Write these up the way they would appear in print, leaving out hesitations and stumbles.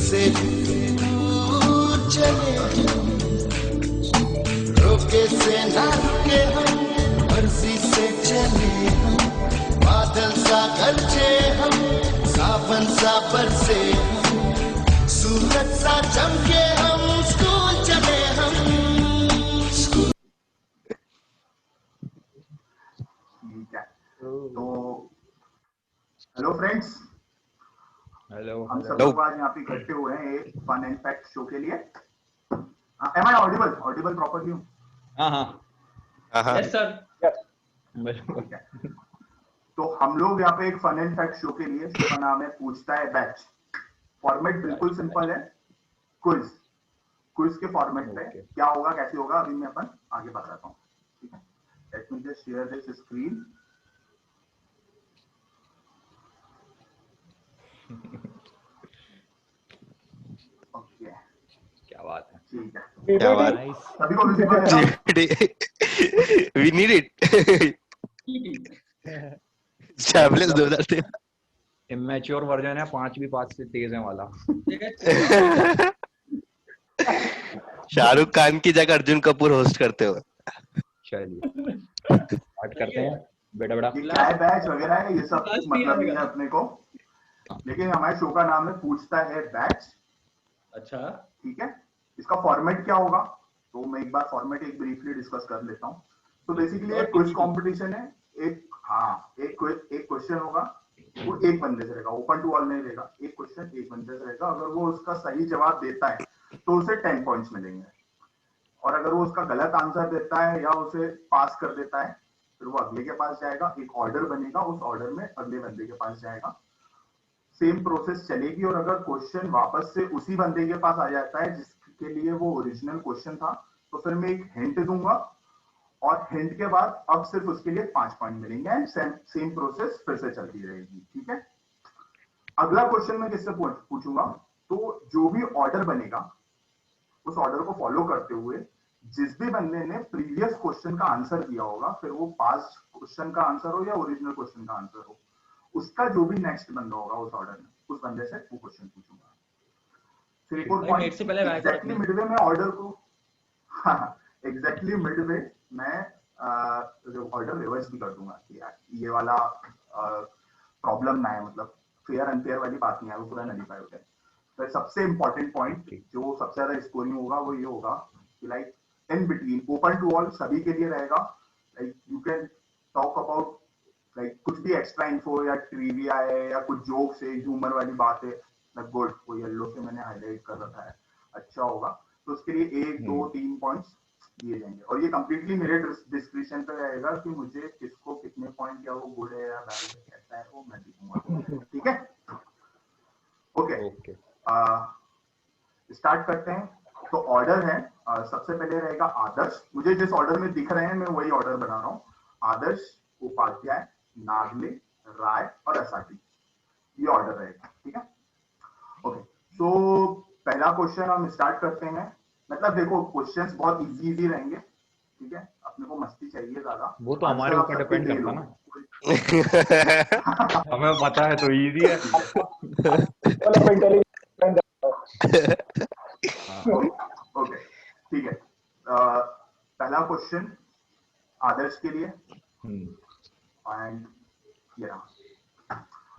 से दूर चले हम, रोके से ना रुके हम, मर्जी से चले हम, बादल सा गरजे हम, सावन सा बरसे हम, सूरज सा चमके हम, स्कूल चले हम, स्कूल। ठीक है, तो हेलो फ्रेंड्स, हेलो, हम सब लोग आज यहाँ पे इकट्ठे हुए हैं एक फन एंड फैक्ट शो के लिए। एम आई ऑडिबल प्रॉपर्ली हूँ? हाँ यस सर। ठीक है, तो हम लोग यहाँ पे एक फन एंड फैक्ट शो के लिए, शो का नाम है पूछता है बैच। फॉर्मेट बिल्कुल सिंपल है, क्विज के फॉर्मेट पे क्या होगा कैसे होगा अभी मैं अपन आगे बताता हूँ। ठीक है, let me just share this screen. Okay, क्या बात है, ठीक है, क्या बात, सभी को विजिबल है? we need it. Established 2013 immature version है, 5 भी 5 से तेज है वाला। शाहरुख खान की जगह अर्जुन कपूर होस्ट करते हो। चलिए स्टार्ट करते हैं बेटा। ये क्या है बैच वगैरह है, ये सब मतलब नहीं है अपने को, लेकिन हमारे शो का नाम है पूछता है बैच। अच्छा, ठीक है, इसका फॉर्मेट क्या होगा तो मैं एक बार फॉर्मेट एक ब्रीफली डिस्कस कर लेता हूँ। तो बेसिकली एक क्विज कंपटीशन है, एक क्वेश्चन होगा, वो एक बंदे से रहेगा, ओपन टू ऑल नहीं रहेगा, एक क्वेश्चन एक बंदे से रहेगा। अगर वो उसका सही जवाब देता है तो उसे 10 पॉइंट्स मिलेंगे, और अगर वो उसका गलत आंसर देता है या उसे पास कर देता है फिर वो अगले के पास जाएगा, एक ऑर्डर बनेगा, उस ऑर्डर में अगले बंदे के पास जाएगा, सेम प्रोसेस चलेगी। और अगर क्वेश्चन वापस से उसी बंदे के पास आ जाता है जिसके लिए वो ओरिजिनल क्वेश्चन था, तो फिर मैं एक हिंट दूंगा, और हिंट के बाद अब सिर्फ उसके लिए 5 पॉइंट मिलेंगे, एंड सेम प्रोसेस फिर से चलती रहेगी। ठीक है, अगला क्वेश्चन मैं किससे पूछूंगा, तो जो भी ऑर्डर बनेगा उस ऑर्डर को फॉलो करते हुए जिस भी बंदे ने प्रीवियस क्वेश्चन का आंसर दिया होगा, फिर वो पास्ट क्वेश्चन का आंसर हो या ओरिजिनल क्वेश्चन का आंसर हो, उसका जो भी नेक्स्ट बंदा होगा उस ऑर्डर में, उस बंदे से वो क्वेश्चन पूछूंगा। फिर एक और पॉइंट, एग्जैक्टली मिडवे में ऑर्डर को, एग्जैक्टली मिडवे मैं ऑर्डर रिवर्स भी कर दूंगा कि यार ये वाला प्रॉब्लम ना है, मतलब फेयर अनफेयर वाली बात नहीं है, वो पूरा नलीफाई हो जाए। तो सबसे इंपॉर्टेंट पॉइंट जो सबसे ज्यादा स्कोरिंग होगा वो ये होगा कि like in between, open to all सभी के लिए रहेगा, like you can talk about like कुछ भी एक्स्ट्रा इन्फो या ट्रिविया है या कुछ जोक्स है, ह्यूमर वाली बात है, लाइक गुड, वो येलो से मैंने हाईलाइट कर रखा है, अच्छा होगा, तो उसके लिए 1 2 3 पॉइंट्स दिए जाएंगे। और ये कंप्लीटली मेरे डिस्क्रिप्शन पे रहेगा कि मुझे किसको कितने पॉइंट, या वो गुड है या बैड है कैसा है, वो मैं देखूंगा। ठीक है, ओके, स्टार्ट करते हैं। तो ऑर्डर है, सबसे पहले रहेगा आदर्श, मुझे जिस ऑर्डर में दिख रहे हैं मैं वही ऑर्डर बना रहा हूँ, आदर्श, उपाध्याय, नागले, राय और असाटी, ये ऑर्डर रहेगा। ठीक है, ओके, तो पहला क्वेश्चन हम स्टार्ट करते हैं। मतलब देखो क्वेश्चंस बहुत इजी रहेंगे, ठीक है, अपने को मस्ती चाहिए ज्यादा, वो तो हमारे ऊपर डिपेंड करता ना। हमें पता है तो इजी है। ओके, ठीक है, पहला क्वेश्चन आदर्श के लिए, and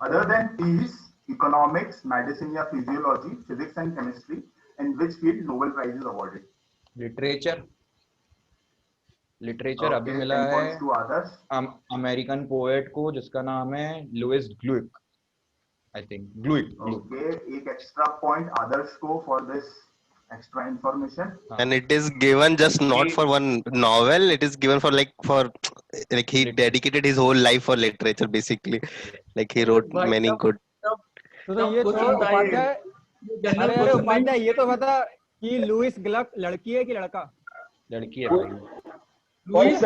other than peace, economics, medicine या physiology, physics and chemistry, in which field Nobel prize is awarded? Literature अभी मिला है अमेरिकन पोएट को जिसका नाम है Louise Gluck, I think Gluck. Okay, एक एक्स्ट्रा पॉइंट आदर्श को for this extra information, and it is given just not for one novel, it is given for like he dedicated his whole life for literature basically, like he wrote many good। तो ये तो उपाध्याय, अरे उपाध्याय ये तो बता कि Louis Glück लड़की है कि लड़का? लड़की है भाई। लुइस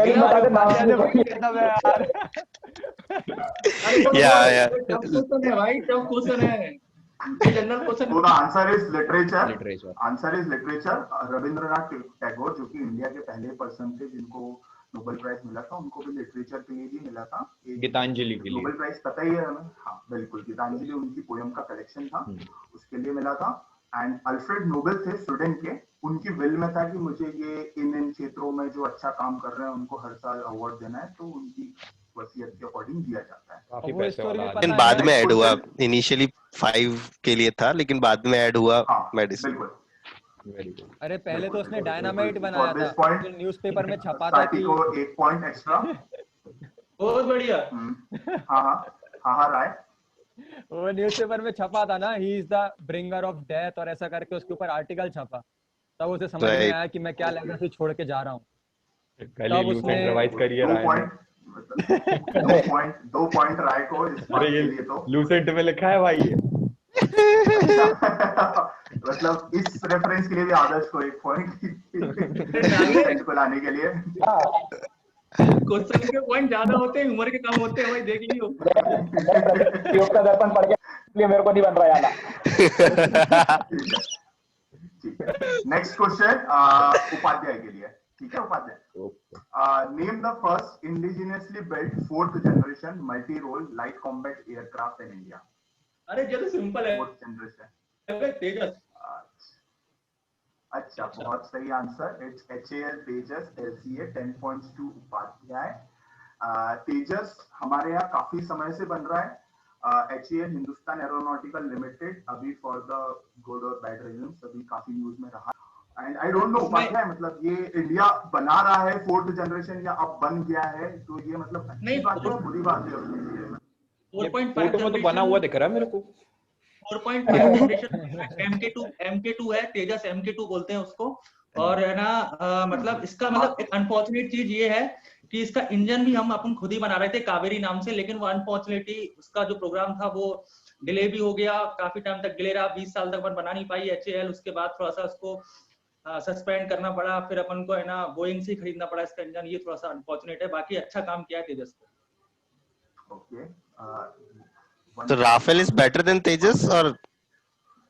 yeah क्वेश्चन है भाई, टफ क्वेश्चन है, ये जनरल क्वेश्चन। तो answer is literature, answer is literature. Rabindranath Tagore जो कि इंडिया के पहले पर्सन थे जिनको नोबेल प्राइज मिला था, उनको भी लिटरेचर के लिए ही मिला था। गीतांजलि के लिए नोबेल प्राइज पता ही है हमें, हाँ बिल्कुल, गीतांजलि उनकी पोयम का कलेक्शन था, उसके लिए मिला था। एंड अल्फ्रेड नोबेल थे स्वीडन के, उनकी विल में था कि मुझे ये इन क्षेत्रों में जो अच्छा काम कर रहे हैं उनको हर साल अवार्ड देना है, तो उनकी वसीयत के अकॉर्डिंग दिया जाता है। काफी वो पैसे स्टोरी वाला भी आदमी। लेकिन पता बाद है। में ऐड हुआ, क्वेश्चन। इनिशियली 5 के लिए था लेकिन बाद में ऐड हुआ हाँ मेडिसिन। बिल्कुल वेरी गुड। अरे पहले तो उसने बिल्कुल, डायनामाइट बिल्कुल। बनाया For था, this point, फिर न्यूज़पेपर में छपा था साथी कि को 1 पॉइंट एक्स्ट्रा। बहुत बढ़िया। हाँ राय। वो न्यूज़पेपर में छपा था ना, he is the bringer of death और ऐसा करके उसके ऊपर आर्टिकल छपा, तब उसे समझ में राइट। आया कि मैं क्या लेगेसी छोड़ के जा रहा हूँ। कल ही तब लूसेंट उसने रिवाइज करिए 2 राय में। पॉइंट 2 पॉइंट राय को इस बात अरे के ये लिए तो। लूसेंट में लिखा है भाई ये। मतलब इस रेफरेंस के लिए भी आदर्श को 1 नागले पॉइंट को लाने के लिए। क्वेश्चन के पॉइंट ज्यादा होते हैं, उम्र के कम होते हैं भाई, देख लियो। योग का दर्पण पढ़ के इसलिए मेरे को नहीं बन रहा याद। ठीक है। नेक्स्ट क्वेश्चन उपाध्याय के लिए। ठीक है Upadhyay, name the first indigenously built 4th generation multi role light combat aircraft in India. अरे ये तो सिंपल है, 4th जनरेशन। तेजस। अच्छा, बहुत सही answer. It's HAL Tejas LCA। 10 points to Upadhyay. Tejas हमारे यहाँ काफी समय से बन रहा है। HAL हिंदुस्तान एरोनॉटिकल लिमिटेड, अभी फॉर द गुड और बैड रीजंस अभी काफी न्यूज में रहा। And I don't know Upadhyay, मतलब ये इंडिया बना रहा है 4th जनरेशन या अब बन गया है, तो ये मतलब अच्छी बात है बुरी बात है उसके लिए? 4.5 फोटो में तो बना हुआ दिख रहा है मेरे को। 4.5 जनरेशन MK2 है, तेजस MK2 बोलते हैं उसको। और है ना मतलब इसका मतलब एक अनफॉर्चुनेट चीज ये है कि इसका इंजन भी हम अपन खुद ही बना रहे थे कावेरी नाम से, लेकिन वो अनफॉर्चुनेटली उसका जो प्रोग्राम था वो डिले भी हो गया, काफी टाइम तक डिले रहा, 20 साल तक अपन बना नहीं पाई HAL। उसके बाद थोड़ा सा उसको सस्पेंड करना पड़ा, फिर अपन को है ना बोइंग से खरीदना पड़ा इसका इंजन। ये थोड़ा सा अनफॉर्चुनेट है, बाकी अच्छा काम किया है तेजस को। ओके, तो Rafale is better than Tejas और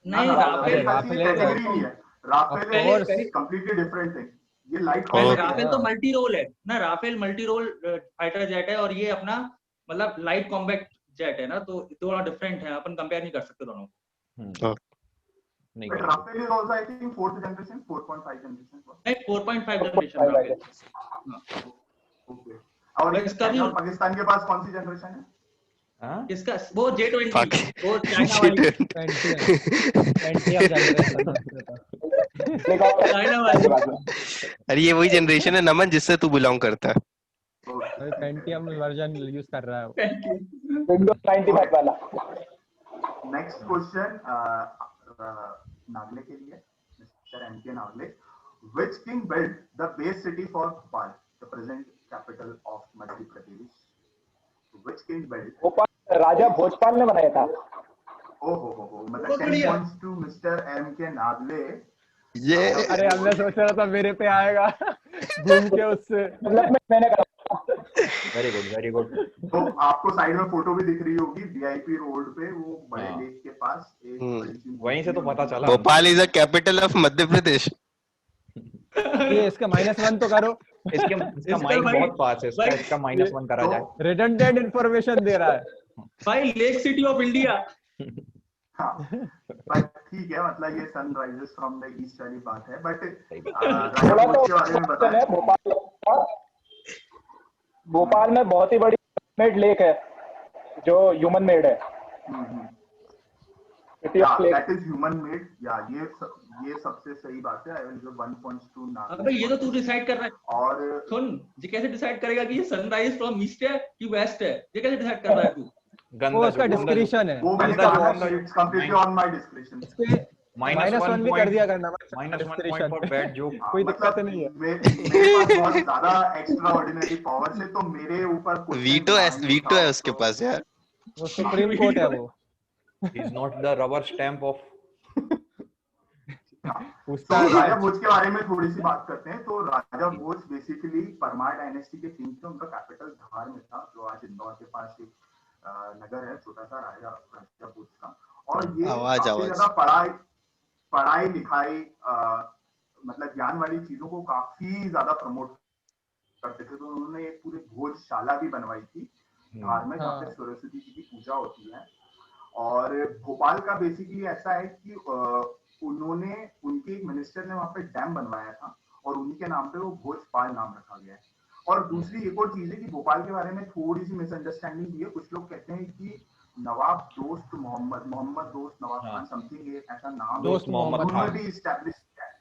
नहीं, राफेल कैटेगरी नहीं है। राफेल पहले इज कंप्लीटली डिफरेंट थिंग। ये लाइट राफेल तो मल्टी रोल है ना, Rafale multi role fighter jet है, और ये अपना मतलब लाइट कॉम्बैक्ट जेट है ना, तो थोड़ा डिफरेंट है, अपन कंपेयर नहीं कर सकते दोनों को। नहीं But Rafael is also, I think, 4th generation, 4.5 generation. नहीं, 4.5 जनरेशन राफेल। Okay. और इसका भी पाकिस्तान के पास कौन सी जनरेशन है? इसका वो J20, वो चाइना वाली चाइना वाली। अरे ये वही जनरेशन है नमन जिससे तू बिलोंग करता है। पेंटियम वर्जन यूज कर रहा है वो। विंडोज 95 वाला। नेक्स्ट क्वेश्चन नागले के लिए, mister MK Nagle. Which king built the base city for Bhopal, the present capital of Madhya Pradesh? Which king built? Bhopal राजा भोजपाल ने बनाया था। ओहो, मतलब 10 points to Mr. MK Nagle. ये अरे अब मैं सोच रहा था मेरे पे आएगा घूम के उससे, मतलब मैंने कहा। Very good. तो आपको साइड में फोटो भी दिख रही होगी, VIP रोड पे वो बड़े लेक के पास एक बड़ी सी वहीं से तो पता चला। Bhopal is the capital of Madhya Pradesh. ये इसका -1 तो करो। इसका माइक बहुत पास है, इसका -1 करा जाए। रिडंडेंट इंफॉर्मेशन दे रहा है भाई, लेक सिटी ऑफ इंडिया। हाँ, बट ठीक है, मतलब ये सनराइजेस फ्रॉम द ईस्ट वाली बात है। बट थोड़ा तो के बारे में बताएं। भोपाल में बहुत ही बड़ी मेड लेक है जो ह्यूमन मेड है। That is human made. या ये सबसे सही बात है। I will give 1 point to Nagle. अबे ये तो तू डिसाइड कर रहा है। और सुन, ये कैसे डिसाइड करेगा कि ये सनराइज फ्रॉम ईस्ट है कि वेस्ट है? ये कैसे डिसाइड कर रहा है तू? वो उसका डिस्क्रिप्शन है। वो मैंने कहा ना, it's completely on my description. -1 भी कर दिया करना, -1 फॉर बैड जोक। कोई दिक्कत नहीं है। मेरे पास बहुत ज्यादा एक्स्ट्रा ऑर्डिनरी पावर्स है, तो मेरे ऊपर वीटो है उसके पास यार। वो सुप्रीम कोर्ट है वो। He is not the rubber stamp of तो राजा भोज के बारे में थोड़ी सी बात करते हैं। तो राजा भोज बेसिकली परमार डायनेस्टी के किंग थे। उनका कैपिटल धार में था, जो आज इंदौर के पास एक नगर है, छोटा सा राजा भोज का। और ये काफी ज्यादा पढ़ाई लिखाई मतलब ज्ञान वाली चीजों को काफी ज्यादा प्रमोट करते थे। तो उन्होंने एक पूरी भोजशाला भी बनवाई थी धार में, जहाँ पे सरस्वती जी की पूजा होती है। और भोपाल का बेसिकली ऐसा है कि उन्होंने उनके एक मिनिस्टर ने वहां पे डैम बनवाया था और उन्हीं के नाम पे वो भोजपाल नाम रखा गया है। और दूसरी एक और चीज है कि भोपाल के बारे में थोड़ी सी मिसअंडरस्टैंडिंग भी है। कुछ लोग कहते हैं कि नवाब दोस्त मोहम्मद दोस्त नवाब खान समथिंग ऐसा नाम दोस्त मोहम्मद उन्होंने खान। भी इस्टेब्लिश किया है।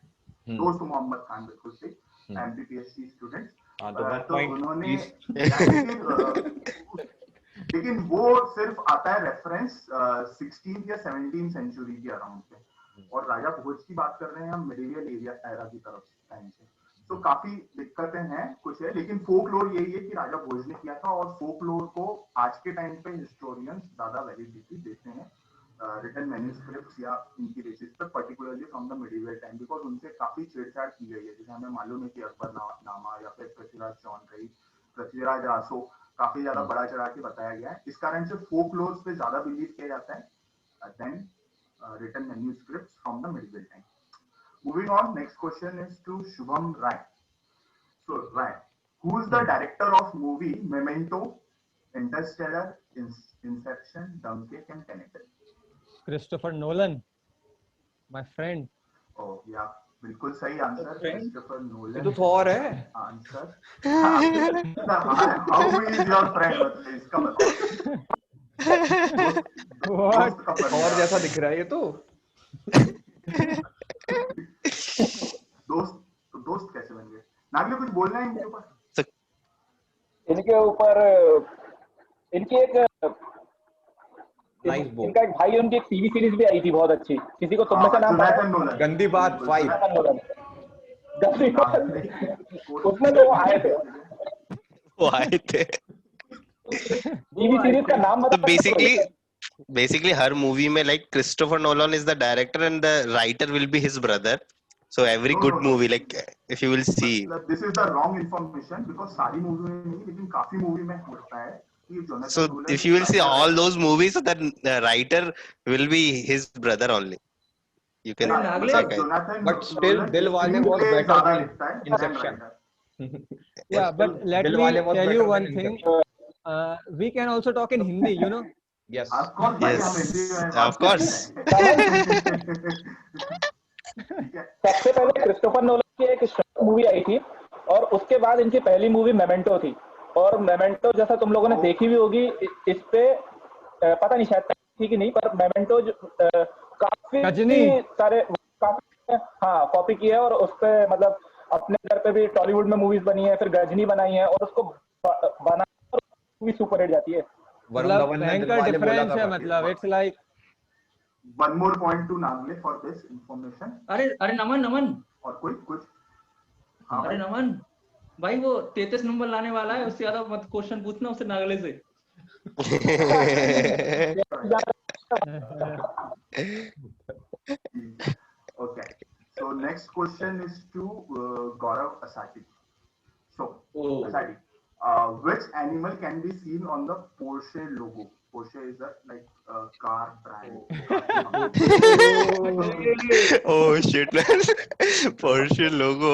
दोस्त मोहम्मद खान बिल्कुल सही, एमपीपीएससी स्टूडेंट। तो उन्होंने लेकिन वो सिर्फ आता है रेफरेंस 16th या 17th सेंचुरी के अराउंड पे, और राजा भोज की बात कर रहे हैं हम मिडिवियल एरा की तरफ टाइम से। तो काफी दिक्कतें हैं कुछ है, लेकिन फोकलोर यही है कि राजा भोज ने किया था, और फोकलोर को आज के टाइम पे हिस्टोरियंस ज्यादा वैलिडिटी देते हैं रिटन मैन्युस्क्रिप्ट्स या इनकी बेसिस पर, particularly from the medieval time, because उनसे काफी छेड़छाड़ की गई है। जैसे हमें मालूम है कि अकबरनामा या फिर पृथ्वीराज चौधरी, पृथ्वीराज आसो काफी ज्यादा बड़ा चढ़ा के बताया गया है। इस कारण से फोकलोर्स पे ज्यादा बिलीव किया जाता है then written manuscripts from the medieval time. Moving on, next question is to Shubham Rai. So, Rai, who is the director of movie Memento, Interstellar, Inception, Dunkirk, and Tenet? Christopher Nolan, my friend. Oh, yeah, बिल्कुल सही answer, Christopher Nolan. ये तो Thor है answer. How is your friend? इसका बताओ। What? Thor जैसा दिख रहा है ये तो। दोस्त कैसे बन गए? नागले कुछ बोलना है इनके ऊपर? इनकी एक इनका एक भाई, उनकी एक टीवी सीरीज भी आई थी बहुत अच्छी, किसी को तुमने का नाम गंदी बात 5 उसमें तो वो आए थे टीवी सीरीज का नाम तो basically हर मूवी में like Christopher Nolan is the director and the writer will be his brother. So every good movie, like if you will see, this is the wrong information because सारी movie में नहीं, लेकिन काफी movie में होता है कि Jonathan so Nolan if you will see all those movies, so that the writer will be his brother only. You can but still Dilwale was better than Inception. Yeah, but let me tell you one thing. We can also talk in Hindi, you know. Yes. Of course. सबसे पहले Christopher Nolan की एक movie आई थी और उसके बाद इनकी पहली मूवी मेमेंटो थी, और मेमेंटो जैसा तुम लोगों ने देखी भी होगी, इस पे पता नहीं शायद थी कि नहीं, पर मेमेंटो काफी सारे हाँ कॉपी की है, और उस पे मतलब अपने घर पे भी टॉलीवुड में मूवीज बनी है, फिर गजनी बनाई है, और उसको बना मूवी सुपर हिट जाती है। मतलब भयंकर डिफरेंस है, मतलब it's like one more point to Nagle for this information. अरे नमन और कुछ अरे नमन भाई, वो 33 नंबर लाने वाला है, उससे ज्यादा मत क्वेश्चन पूछना उससे, नागले से। Okay, so next question is to Gaurav Asati. So Asati, which animal can be seen on the Porsche logo? Porsche is a car brand. Oh shit, man. Porsche logo.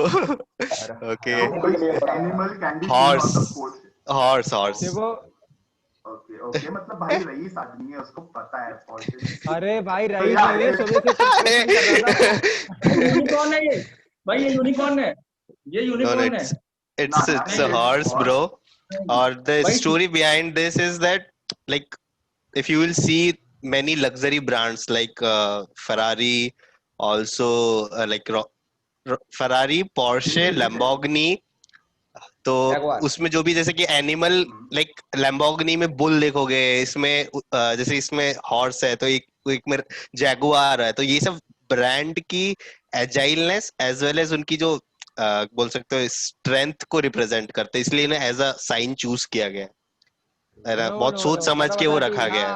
Okay. Which animal can be seen on the Porsche? Horse. Okay, मतलब भाई rice आदमी है, उसको पता है Porsche। अरे भाई rice नहीं है, सुबह से यूनिकॉर्न है ये भाई, ये यूनिकॉर्न है, ये यूनिकॉर्न है। It's a horse, bro. Or the story behind this is that, like, if you will see many luxury brands like Ferrari, also like Ferrari, Porsche, Lamborghini, तो उसमें जो भी जैसे कि एनिमल लाइक लैम्बोर्गिनी में बुल देखोगे, इसमें जैसे इसमें हॉर्स है, तो एक में जैगुआर है, तो ये सब ब्रांड की एजाइलनेस एज वेल एज उनकी जो बोल सकते हो स्ट्रेंथ को रिप्रेजेंट करते हैं, इसलिए इन्हें एज अ साइन चूज किया गया है। बहुत सोच समझ के वो रखा गया है।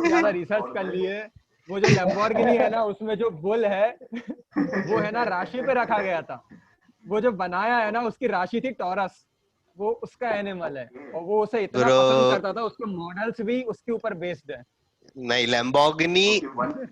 ज्यादा रिसर्च कर लिए। वो जो लैम्बोर्गिनी है ना, उसमें जो बुल है वो है ना राशि पे रखा गया था। वो जो बनाया है ना, उसकी राशि थी टॉरस, वो उसका एनिमल है, और वो उसे इतना पसंद करता था, उसके मॉडल्स भी उसके ऊपर बेस्ड है। नहीं, लैम्बोर्गिनी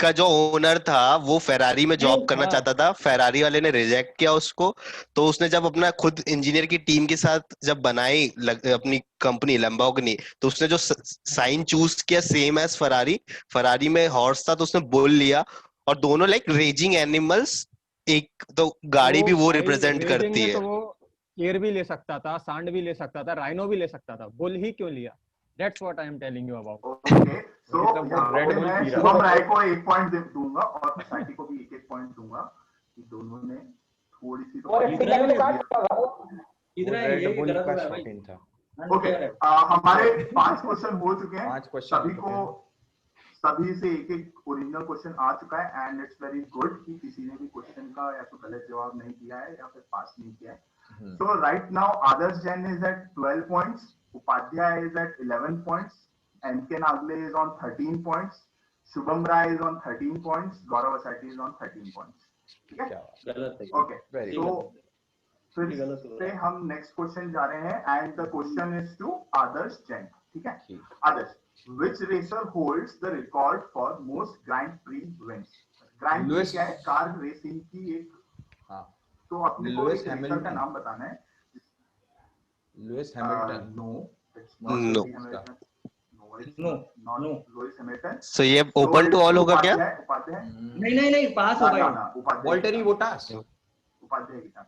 का जो ओनर था वो फेरारी में जॉब करना चाहता था, फेरारी वाले ने रिजेक्ट किया उसको, तो उसने जब अपना खुद इंजीनियर की टीम के साथ जब बनाई अपनी कंपनी लैम्बोर्गिनी, तो उसने जो साइन चूज किया सेम एज फेरारी में हॉर्स था, तो उसने बुल लिया, और दोनों लाइक रेजिंग एनिमल्स, एक तो गाड़ी भी वो भाई रिप्रेजेंट raging करती में है। तो वो शेर भी ले सकता था, सांड भी ले सकता था, राइनो भी ले सकता था, बुल ही क्यों लिया? That's what I am telling you about. Okay, so मतलब वो Red Bull मैं पी रहा शुभम था। राय को 1 पॉइंट दूंगा और साथी को भी 1 पॉइंट दूंगा कि दोनों ने थोड़ी सी और एक्टिंग करने में कहा था। इधर है, रेड ये बुल गलत का हो रहा है भाई। शौकीन था। ओके, Unfair है। हमारे 5 क्वेश्चन हो चुके हैं। 5 क्वेश्चन सभी को सभी से एक ओरिजिनल क्वेश्चन आ चुका है एंड इट्स वेरी गुड कि किसी ने भी क्वेश्चन का या तो गलत जवाब नहीं दिया है या फिर पास नहीं किया है। So right now Adarsh Jain is at 12 points, Upadhyay is at 11 points, MK Nagle is on 13 points, Shubham Rai is on 13 points, Gaurav Asati is on 13 points. ठीक है, गलत है। ओके, Very तो फिर गलत हो रहा से है। हम नेक्स्ट क्वेश्चन जा रहे हैं and the question is to Adarsh Jain. ठीक है, ठीक। आदर्श, which racer holds the record for most Grand Prix wins? Grand Prix Lewis- क्या है? कार रेसिंग की एक, हाँ, तो अपने को Lewis एक रेसर का Hamilton। नाम बताना है। Lewis Hamilton. No, No. No. Lewis Hamilton. So ये ओपन टू ऑल होगा क्या? उपाध्याय नहीं पास हो गए। Upadhyay Valtteri Bottas. उपाध्याय की चांस,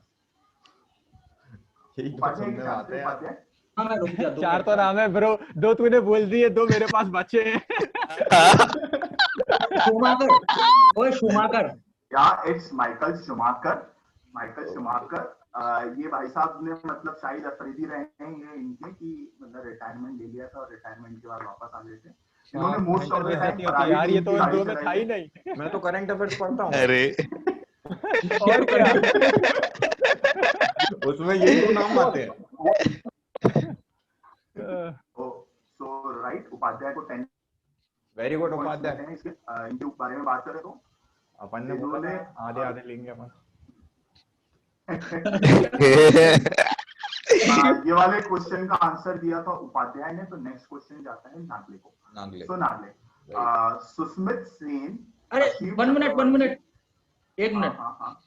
यही तो उपाध्याय की सुनने में चांस आते हैं। उपाध्याय। हाँ मैं रुक गया। 4 तो नाम है ब्रो, 2 तूने बोल दिए, 2 मेरे पास बचे हैं। शुमाकर, ओए शुमाकर। या it's Michael Schumacher. Michael Schumacher, ये भाई साहब ने मतलब शायद अफरीदी रहे हैं ये इनके कि मतलब रिटायरमेंट ले लिया था और रिटायरमेंट के बाद वापस आ गए थे। इन्होंने मोस्ट ऑफ द टाइम होती यार, ये तो इन 2 में था ही नहीं। मैं तो करंट अफेयर्स पढ़ता हूँ। अरे और क्या? उसमें यही तो नाम आते हैं। सो राइट, उपाध्याय को 10 वेरी गुड points उपाध्याय। मिलते हैं इसके। इनके बारे में बात करें तो अपन ने बोला था आधे आधे लेंगे अपन। ये वाले क्वेश्चन का आंसर दिया था उपाध्याय ने, तो नेक्स्ट क्वेश्चन जाता है नागले को। नागले। तो नागले, सुस्मित सेन। अरे 1 मिनट, 1 मिनट। हाँ,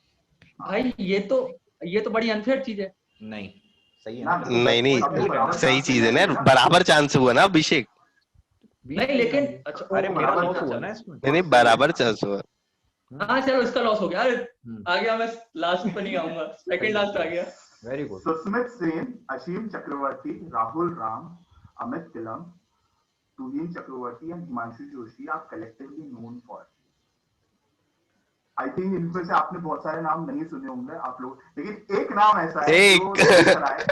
भाई ये तो बड़ी अनफेयर चीज है। नहीं सही है ना, ना? नहीं सही चीज है ना, बराबर चांस हुआ ना अभिषेक। नहीं लेकिन अच्छा, अरे मेरा बराबर लॉस चांस हुआ है। ना इसमें। नहीं बराबर चांस हुआ। हाँ चलो इसका लॉस हो गया। अरे आ गया, मैं लास्ट पे नहीं आऊंगा, सेकंड लास्ट आ गया। Very good. Susmit Sen, Asim Chakraborty, Rahul Ram, Amit Tilam, Tuhin Chakraborty and Himanshu Joshi are collectively known for. I think इनमें से आपने बहुत सारे नाम नहीं सुने होंगे आप लोग, लेकिन एक नाम ऐसा है जो लेकर आए।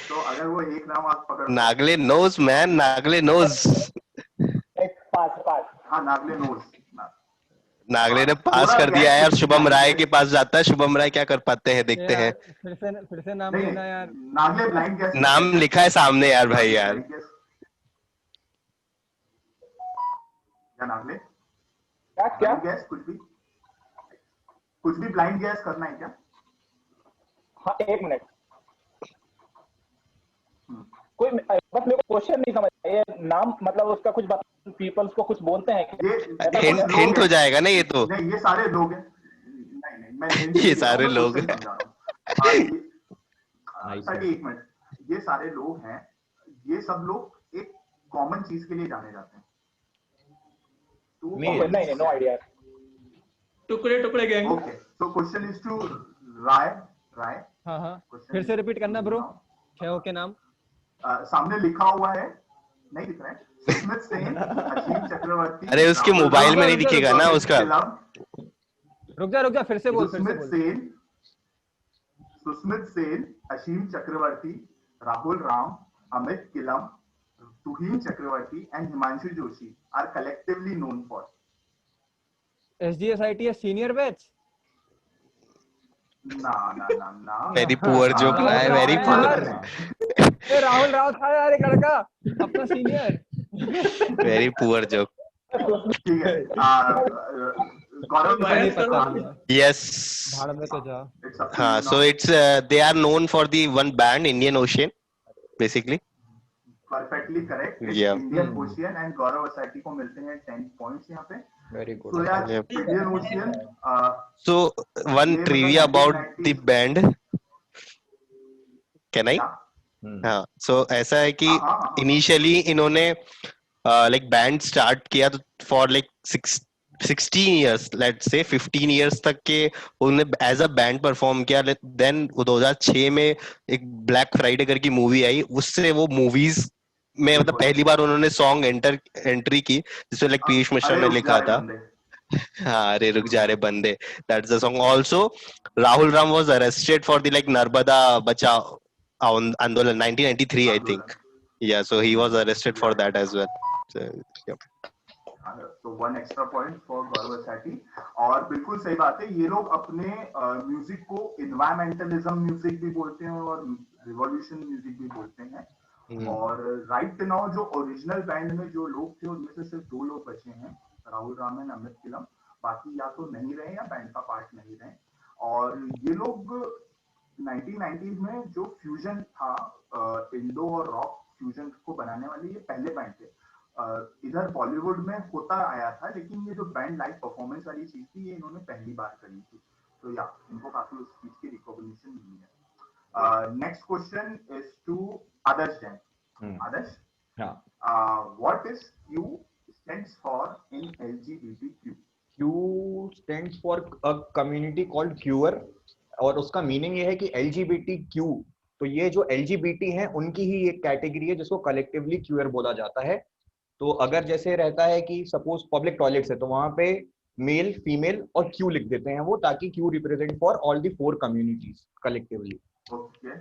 तो अगर वो एक नाम आप पकड़, Nagle knows man, Nagle knows. पास। हाँ नागले नोज। नागले ने पास कर दिया है और शुभम राय के पास जाता है। शुभम राय क्या कर पाते हैं, देखते हैं। फिर से नाम नहीं, लेना यार। Nagle blind guess. नाम लिखा है सामने यार भाई यार। क्या नागले? क्या गैस कुछ भी ब्लाइंड गैस करना है क्या? हाँ 1 मिनट, कोई बस मेरे को क्वेश्चन नहीं समझ आया। ये नाम मतलब उसका कुछ पीपल्स को कुछ बोलते हैं? हिंट हो जाएगा ना ये तो। नहीं ये सारे लोग हैं। नहीं मैं ये सारे लोग हैं। 1 मिनट, ये सारे लोग हैं, ये सब लोग एक कॉमन चीज के लिए जाने जाते हैं। नहीं नो आइडिया। टुकड़े gang. Okay, so question is to Rai. हाँ फिर से रिपीट करना ब्रो, क्या हो के नाम? सामने लिखा हुआ है, नहीं दिख रहा है। सुस्मित सेन, असीम चक्रवर्ती। अरे उसके मोबाइल में नहीं दिखेगा ना उसका। रुक जा फिर से बोल। Susmit Sen, Asim Chakraborty, Rahul Ram, Amit Kilam, Tuhin Chakraborty and Himanshu Joshi are collectively known for. SGSITS senior batch. ना वेरी पुअर जोक रहा है, वेरी पुअर। राहुल राव था यार एक लड़का अपना सीनियर। Very poor joke. ठीक है, गौरव। यस भारत में तो जा। हाँ, so it's they are known for the one band Indian Ocean basically. Perfectly correct. Yeah. Indian Ocean and Gaurav Asati को मिलते हैं 10 पॉइंट्स यहाँ पे। वेरी तो गुड। यार Yep. Indian ocean, So one ये trivia मतलब about 1990 the band. Can I? हाँ, so ऐसा है कि हाँ। initially इन्होंने like band start किया तो for like 16 years, let's say 15 years तक के उन्होंने एज अ बैंड परफॉर्म किया. देन 2006 में एक ब्लैक फ्राइडे करके मूवी आई, उससे वो मूवीज में मतलब पहली बार उन्होंने सॉन्ग एंट्री की जिसमें लाइक पीयूष मिश्रा ने लिखा था. हाँ, अरे रुक जा रे बंदे, that's the song. Also Rahul Ram was arrested for the like Narmada बचाओ आंदोलन 1993 I think. Yeah, so he was arrested for that as well. So, yeah. तो 1 एक्स्ट्रा पॉइंट फॉर गौरव असाटी. और बिल्कुल सही बात है, ये लोग अपने म्यूजिक को इन्वायरमेंटलिज्म म्यूजिक भी बोलते हैं और रिवॉल्यूशन म्यूजिक भी बोलते हैं. और राइट नाउ जो ओरिजिनल बैंड में जो लोग थे उनमें से सिर्फ 2 लोग बचे हैं, राहुल रामन, अमित किलम. बाकी या तो नहीं रहे या बैंड का पार्ट नहीं रहे. और ये लोग 1990s में जो फ्यूजन था, इंडो और रॉक फ्यूजन को बनाने वाले ये पहले बैंड थे. इधर बॉलीवुड में होता आया था, लेकिन ये जो बैंड लाइव परफॉर्मेंस वाली चीज थी ये इन्होंने पहली बार करी थी. तो या इनको काफी उस चीज की रिकॉग्निशन मिली है. Next question is to Adarsh Jain. Adarsh, what is Q stands for in LGBTQ? Q stands for a community called Queer, और उसका मीनिंग ये है कि LGBTQ, तो ये जो LGBT हैं उनकी ही एक कैटेगरी है जिसको कलेक्टिवली क्यूअर बोला जाता है. तो अगर जैसे रहता है कि सपोज पब्लिक टॉयलेट्स है तो वहां पे मेल, फीमेल और क्यू लिख देते हैं वो, ताकि Q represent for all the 4 communities collectively. Okay,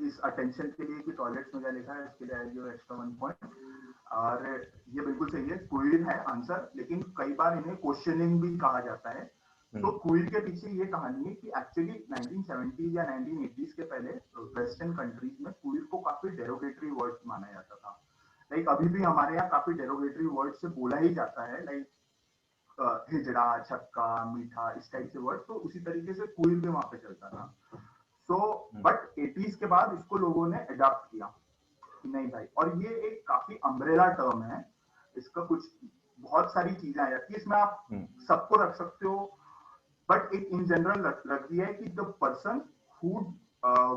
इस अटेंशन के लिए कि टॉयलेट्स में क्या लिखा है इसके लिए आई गिव एक्स्ट्रा 1 पॉइंट. और ये बिल्कुल सही है, क्वीर है आंसर, लेकिन कई बार इन्हें क्वेश्चनिंग भी कहा जाता है. तो क्वीर के पीछे ये कहानी है कि एक्चुअली 1970s या 1980s के पहले वेस्टर्न कंट्रीज में क्वीर को काफी डेरोगेटरी वर्ड माना जाता था. लाइक अभी भी हमारे यहाँ काफी डेरोगेटरी वर्ड से बोला ही जाता है, लाइक हिजड़ा, छक्का, मीठा, इस टाइप से वर्ड. तो उसी तरीके से क्वीर भी वहां पे चलता था. सो बट 80s के बाद इसको लोगों ने अडॉप्ट किया कि नहीं भाई, और ये एक काफी अम्ब्रेला टर्म है, इसका कुछ बहुत सारी चीजें आ जाती है इसमें, आप सबको रख सकते हो. बट एक इन जनरल रख दिया है कि the person who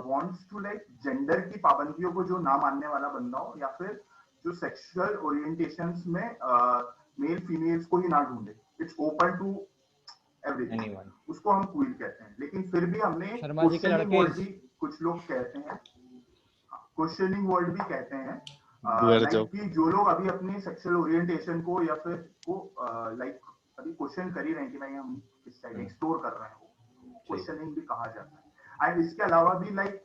wants to like gender की पाबंदियों को जो ना मानने वाला बंदा हो, या फिर जो सेक्सुअल ओरिएंटेशंस में मेल फीमेल्स को ही ना ढूंढे, इट्स ओपन टू एवरीथिंग, उसको हम क्वीर कहते हैं. लेकिन फिर भी हमने क्वेश्चनिंग वर्ड भी कुछ लोग कहते हैं, क्वेश्चनिंग वर्ड भी कहते हैं, कि जो लोग अभी अपने सेक्सुअल ओरिएंटेशन को या फिर को लाइक अभी क्वेश्चन कर ही रहे हैं कि भाई हम किस साइड एक्सप्लोर कर रहे हैं, वो क्वेश्चनिंग भी कहा जाता है. एंड इसके अलावा भी लाइक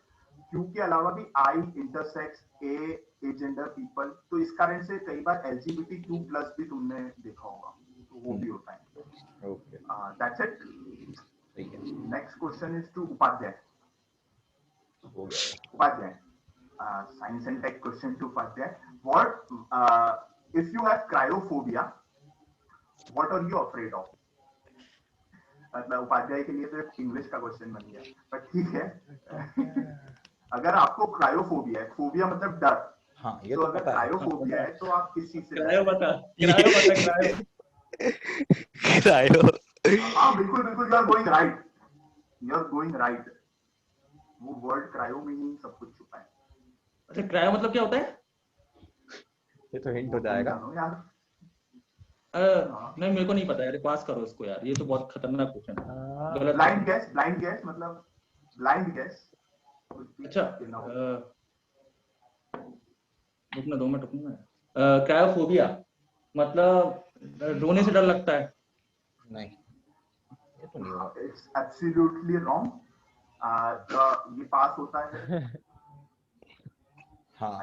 क्यू के अलावा भी आई, इंटरसेक्स, ए जेंडर, पीपल, तो इस कारण से कई बार LGBTQ+ भी तुमने देखा होगा, तो वो भी होता है. Okay, that's it. Next question is to Upadhyay. Upadhyay, science and tech question to Upadhyay. What if you have cryophobia, what are you afraid of? मतलब उपाध्याय के लिए तो इंग्लिश का क्वेश्चन बन गया, पर ठीक है. अगर आपको क्रायोफोबिया है, फोबिया मतलब डर, हाँ, ये तो अगर क्रायोफोबिया है तो आप किस चीज से क्रायो बता. हाँ बिल्कुल बिल्कुल, you are going right, you are going right. वो वर्ड क्रायो में ही सब कुछ छुपा है. अच्छा, क्रायो मतलब क्या होता है? ये तो हिंट हो जाएगा यार. नहीं, मेरे को नहीं पता यार, पास करो इसको यार, ये तो बहुत खतरनाक क्वेश्चन है. ब्लाइंड गैस मतलब ब्लाइंड गैस. अच्छा, रुकना 2 मिनट रुकना. क्रायोफोबिया मतलब रोने से डर लगता है? नहीं, ये तो नहीं होगा. It's absolutely wrong. ये पास होता है. हाँ,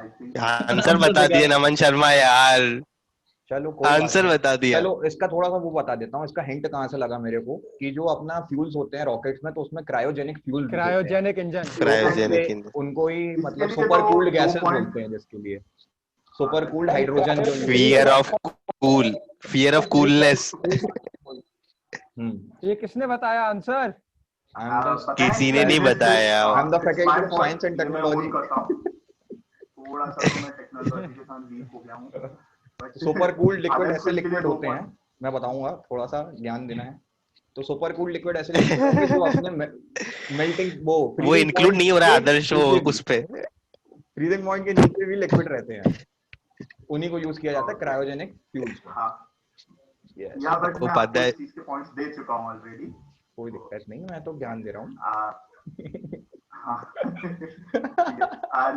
आंसर बता दिए नमन शर्मा यार. चलो आंसर बता दिया. चलो इसका थोड़ा सा वो बता देता हूँ, इसका हिंट कहाँ से लगा मेरे को, कि जो अपना फ्यूल्स होते हैं रॉकेट्स में, तो उसमें क्रायोजेनिक फ्यूल, क्रायोजेनिक इंजन, उनको ही मतलब सुपर कूल्ड गैसेस बोलते हैं, जिसके लिए super cooled hydrogen. Fear of coolness. ये किसने बताया आंसर? किसी ने नहीं बताया. I am the faculty of science and technology. थोड़ा सा मैं टेक्नोलॉजी के साथ वीक हो गया हूं. सुपर कूल्ड लिक्विड ऐसे लिक्विड होते हैं, मैं बताऊंगा, थोड़ा सा ज्ञान देना है. तो सुपर कूल्ड लिक्विड ऐसे लिक्विड जो अपने मेल्टिंग वो इंक्लूड नहीं हो रहा आदर्श, वो उस पे फ्रीजिंग पॉइंट के नीचे भी लिक्विड रहते हैं, उन्हीं को यूज किया जाता है क्रायोजेनिक फ्यूल्स. Yes. या बट मैं आपको उपाध्याय इस चीज के पॉइंट्स दे चुका हूँ ऑलरेडी। कोई दिक्कत नहीं, मैं तो ज्ञान दे रहा हूँ।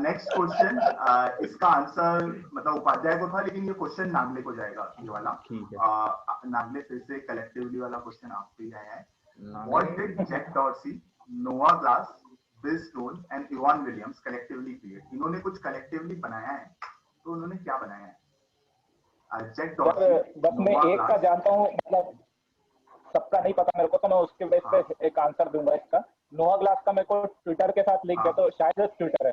नेक्स्ट क्वेश्चन, इसका आंसर मतलब उपाध्याय को था, लेकिन ये क्वेश्चन नागले को जाएगा, ये वाला। ठीक है। नागले फिर से कलेक्टिवली वाला क्वेश्चन आप पे आया है। Nagle- what did Jack Dorsey, नोआ glass, bill stone and Ivan Williams collectively create? इन्होंने कुछ कलेक्टिवली बनाया है, तो उन्होंने क्या बनाया है? जैक यार डॉर्सी, बस मैं नोआ एक का ग्लास। जानता हूँ, मतलब सबका नहीं पता मेरे को, तो मैं उसके बेस पे एक आंसर दूंगा इसका। नोआ ग्लास का मेरे को ट्विटर के साथ लिंक है, तो शायद ट्विटर है।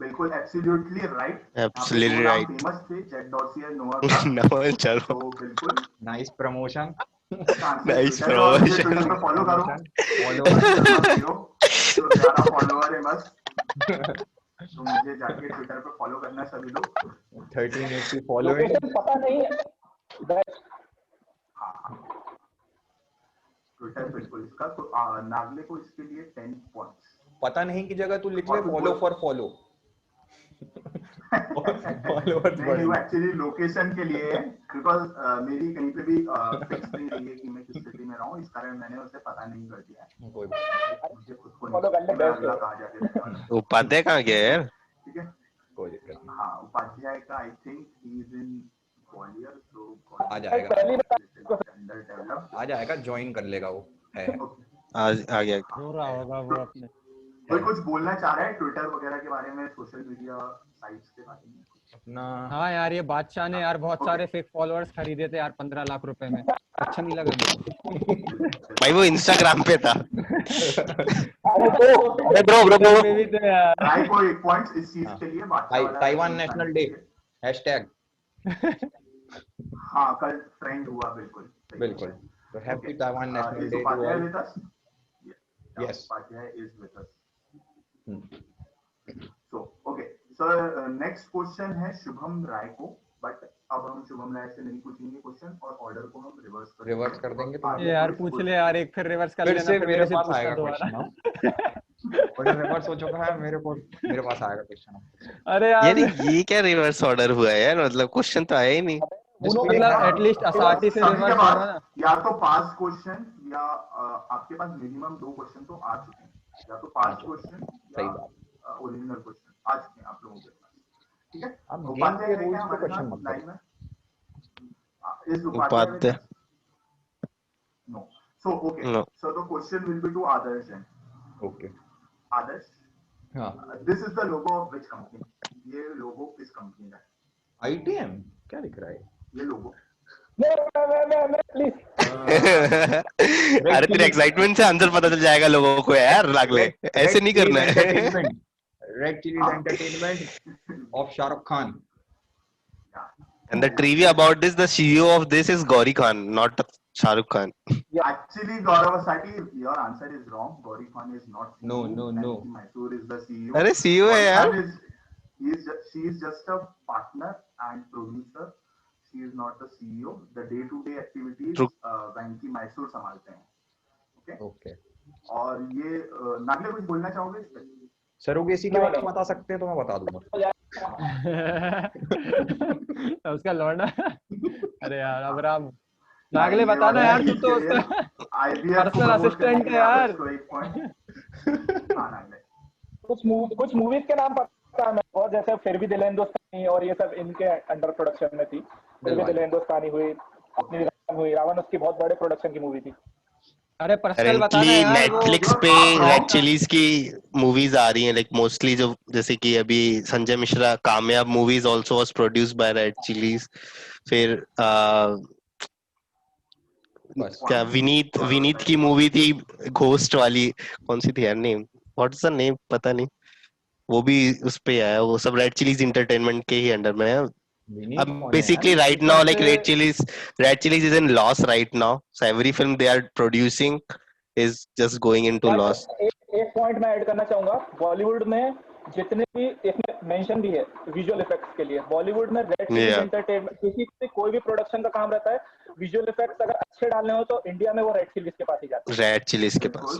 बिल्कुल absolutely right. Absolutely right. Famous थे जैक डॉर्सी और नोआ ग्लास। नमन चलो तो बिल्कुल नाइस प्रमोशन। Nice ट्विटर है, और मुझे promotion. ट्विटर पे फॉलो करो। फॉलो तो 11 फॉलोअर है बस, तो मुझे जाके ट्विटर पे फॉलो करना है सभी लोग। 1380 फॉलोइंग। लोकेशन पता नहीं है बस। ट्विटर बिल्कुल इसका, तो नागले को इसके लिए 10 पॉइंट्स। पता नहीं की जगह तू लिख ले और तू फॉलो बोल- फॉर फॉलो। फॉलोअर्स नहीं वो एक्चुअली लोकेशन के लिए है, बिकॉज मेरी कहीं पे भी फिक्स नहीं रही है कि मैं किस सिटी में रहूं, इस कारण मैंने उसे पता नहीं कर दिया है। कोई मुझे खुद को Follow कर ले, नहीं best है। कहाँ जाके रहने वाला हूं। उपाध्याय कहाँ गया यार? ठीक है। कोई दिक्कत नहीं, हाँ उपाध्याय का I think he is in Gwalior, तो आ जाएगा पहली बार अंडर डेवलप्ड। आ जाएगा, ज्वाइन कर लेगा वो है। आज आ गया। रो रहा होगा वो अपने। कोई कुछ बोलना चाह रहा है ट्विटर वगैरह के बारे में, सोशल मीडिया साइट्स के बारे में? अपना हाँ यार, ये बादशाह ने यार बहुत सारे फेक फॉलोअर्स खरीदे थे यार 15 लाख रुपए में। अच्छा नहीं लगा मुझे। भाई वो इंस्टाग्राम पे था। अरे ब्रो में भी थे यार। राय को 1 पॉइंट इस चीज के लिए। बादशाह वाला ताइवान चीज नेशनल आने डे के लिए। हैशटैग। हाँ कल ट्रेंड हुआ बिल्कुल। बिल्कुल, तो happy Taiwan national day to Upadhyay all. With us? Yes. Upadhyay is with us. So okay, so next question है शुभम राय को, बट अब हम शुभम राय से नहीं पूछेंगे क्वेश्चन, और ऑर्डर को हम रिवर्स कर देंगे। ये यार पूछ ले यार, एक फिर रिवर्स कर फिर लेना, से फिर मेरे मेरे से पास पूछना आएगा दोबारा। क्वेश्चन। ऑर्डर रिवर्स हो चुका है, मेरे पास आएगा क्वेश्चन। अरे यार यार ये क्या रिवर्स ऑर्डर हुआ है यार? मतलब क्वेश्चन तो आया ही नहीं। मतलब एटलीस्ट असाटी से सभी के रिवर्स पास होगा ना। या तो पास क्वेश्चन या आपके पास मिनिमम 2 क्वेश्चन तो आ चुके हैं, या तो पास क्वेश्चन सही या बात। ओरिजिनल क्वेश्चन आ चुके हैं आप लोगों के पास। ठीक है, आप गेम उपाध्याय के है रूल्स क्या पे हमारे क्वेश्चन साथ मत लाइन करो। में? Is Upadhyay with Upadhyay us? No. So okay. No. So the question will be to Adarsh then. Okay. Adarsh, हाँ, this is the logo of which company? ये लोगो किस कंपनी का है? आईटीएम क्या लिख रहा है? ये लोगो प्लीज। अरे तेरे एक्साइटमेंट से आंसर पता चल जाएगा लोगों को यार। लागले ऐसे नहीं करना है। Red chillies entertainment of Shahrukh Khan. And the trivia about this, the CEO of this is Gauri Khan, not Shahrukh Khan. Actually, Gaurav Asati, your answer is wrong. Gauri Khan is not CEO. No. Nancy Mysore is the CEO. अरे CEO है यार। She is just a partner and producer. She is not the CEO. The day-to-day activities True. Nancy Mysore संभालते हैं. Okay. Okay. और ये नागले कुछ बोलना चाहोगे इस पे? सरोगेसी के बारे में बता सकते हैं तो मैं बता दूंगा। उसका लौंडा। अरे यार अब राम नागले बताना यार, तू तो उसका पर्सनल असिस्टेंट है यार। कुछ मूवीज के नाम पता है मेरे को, जैसे फिर भी दिल है हिंदुस्तानी और ये सब इनके अंडर प्रोडक्शन में थी। फिर भी दिल है हिंदुस्तानी हुई, अपनी रावण उसकी बहुत बड़े प्रोडक्शन की मूवी थी। अरे पर्सनल बताना Currently यार। Netflix पे रेड चिलीज की मूवीज आ रही हैं, लाइक मोस्टली जो जैसे कि अभी संजय मिश्रा कामयाब movies also was produced by red chillies. फिर क्या विनीत की मूवी थी घोस्ट वाली, कौन सी थी यार नेम, व्हाट्स द नेम पता नहीं, वो भी उस पे आया। वो सब रेड चिलीज एंटरटेनमेंट के ही अंडर में है। अब basically right now like red chilies is in loss right now, so every film they are producing is just going into loss. एक पॉइंट मैं ऐड करना चाहूंगा, बॉलीवुड में जितने भी इसमें मेंशन भी है विजुअल इफेक्ट्स के लिए, बॉलीवुड में रेड चिलीज एंटरटेनमेंट, किसी से कोई भी प्रोडक्शन का काम रहता है, विजुअल इफेक्ट्स अगर अच्छे डालने हो तो इंडिया में वो रेड चिलीज के पास ही जाते हैं। रेड चिलीज के पास।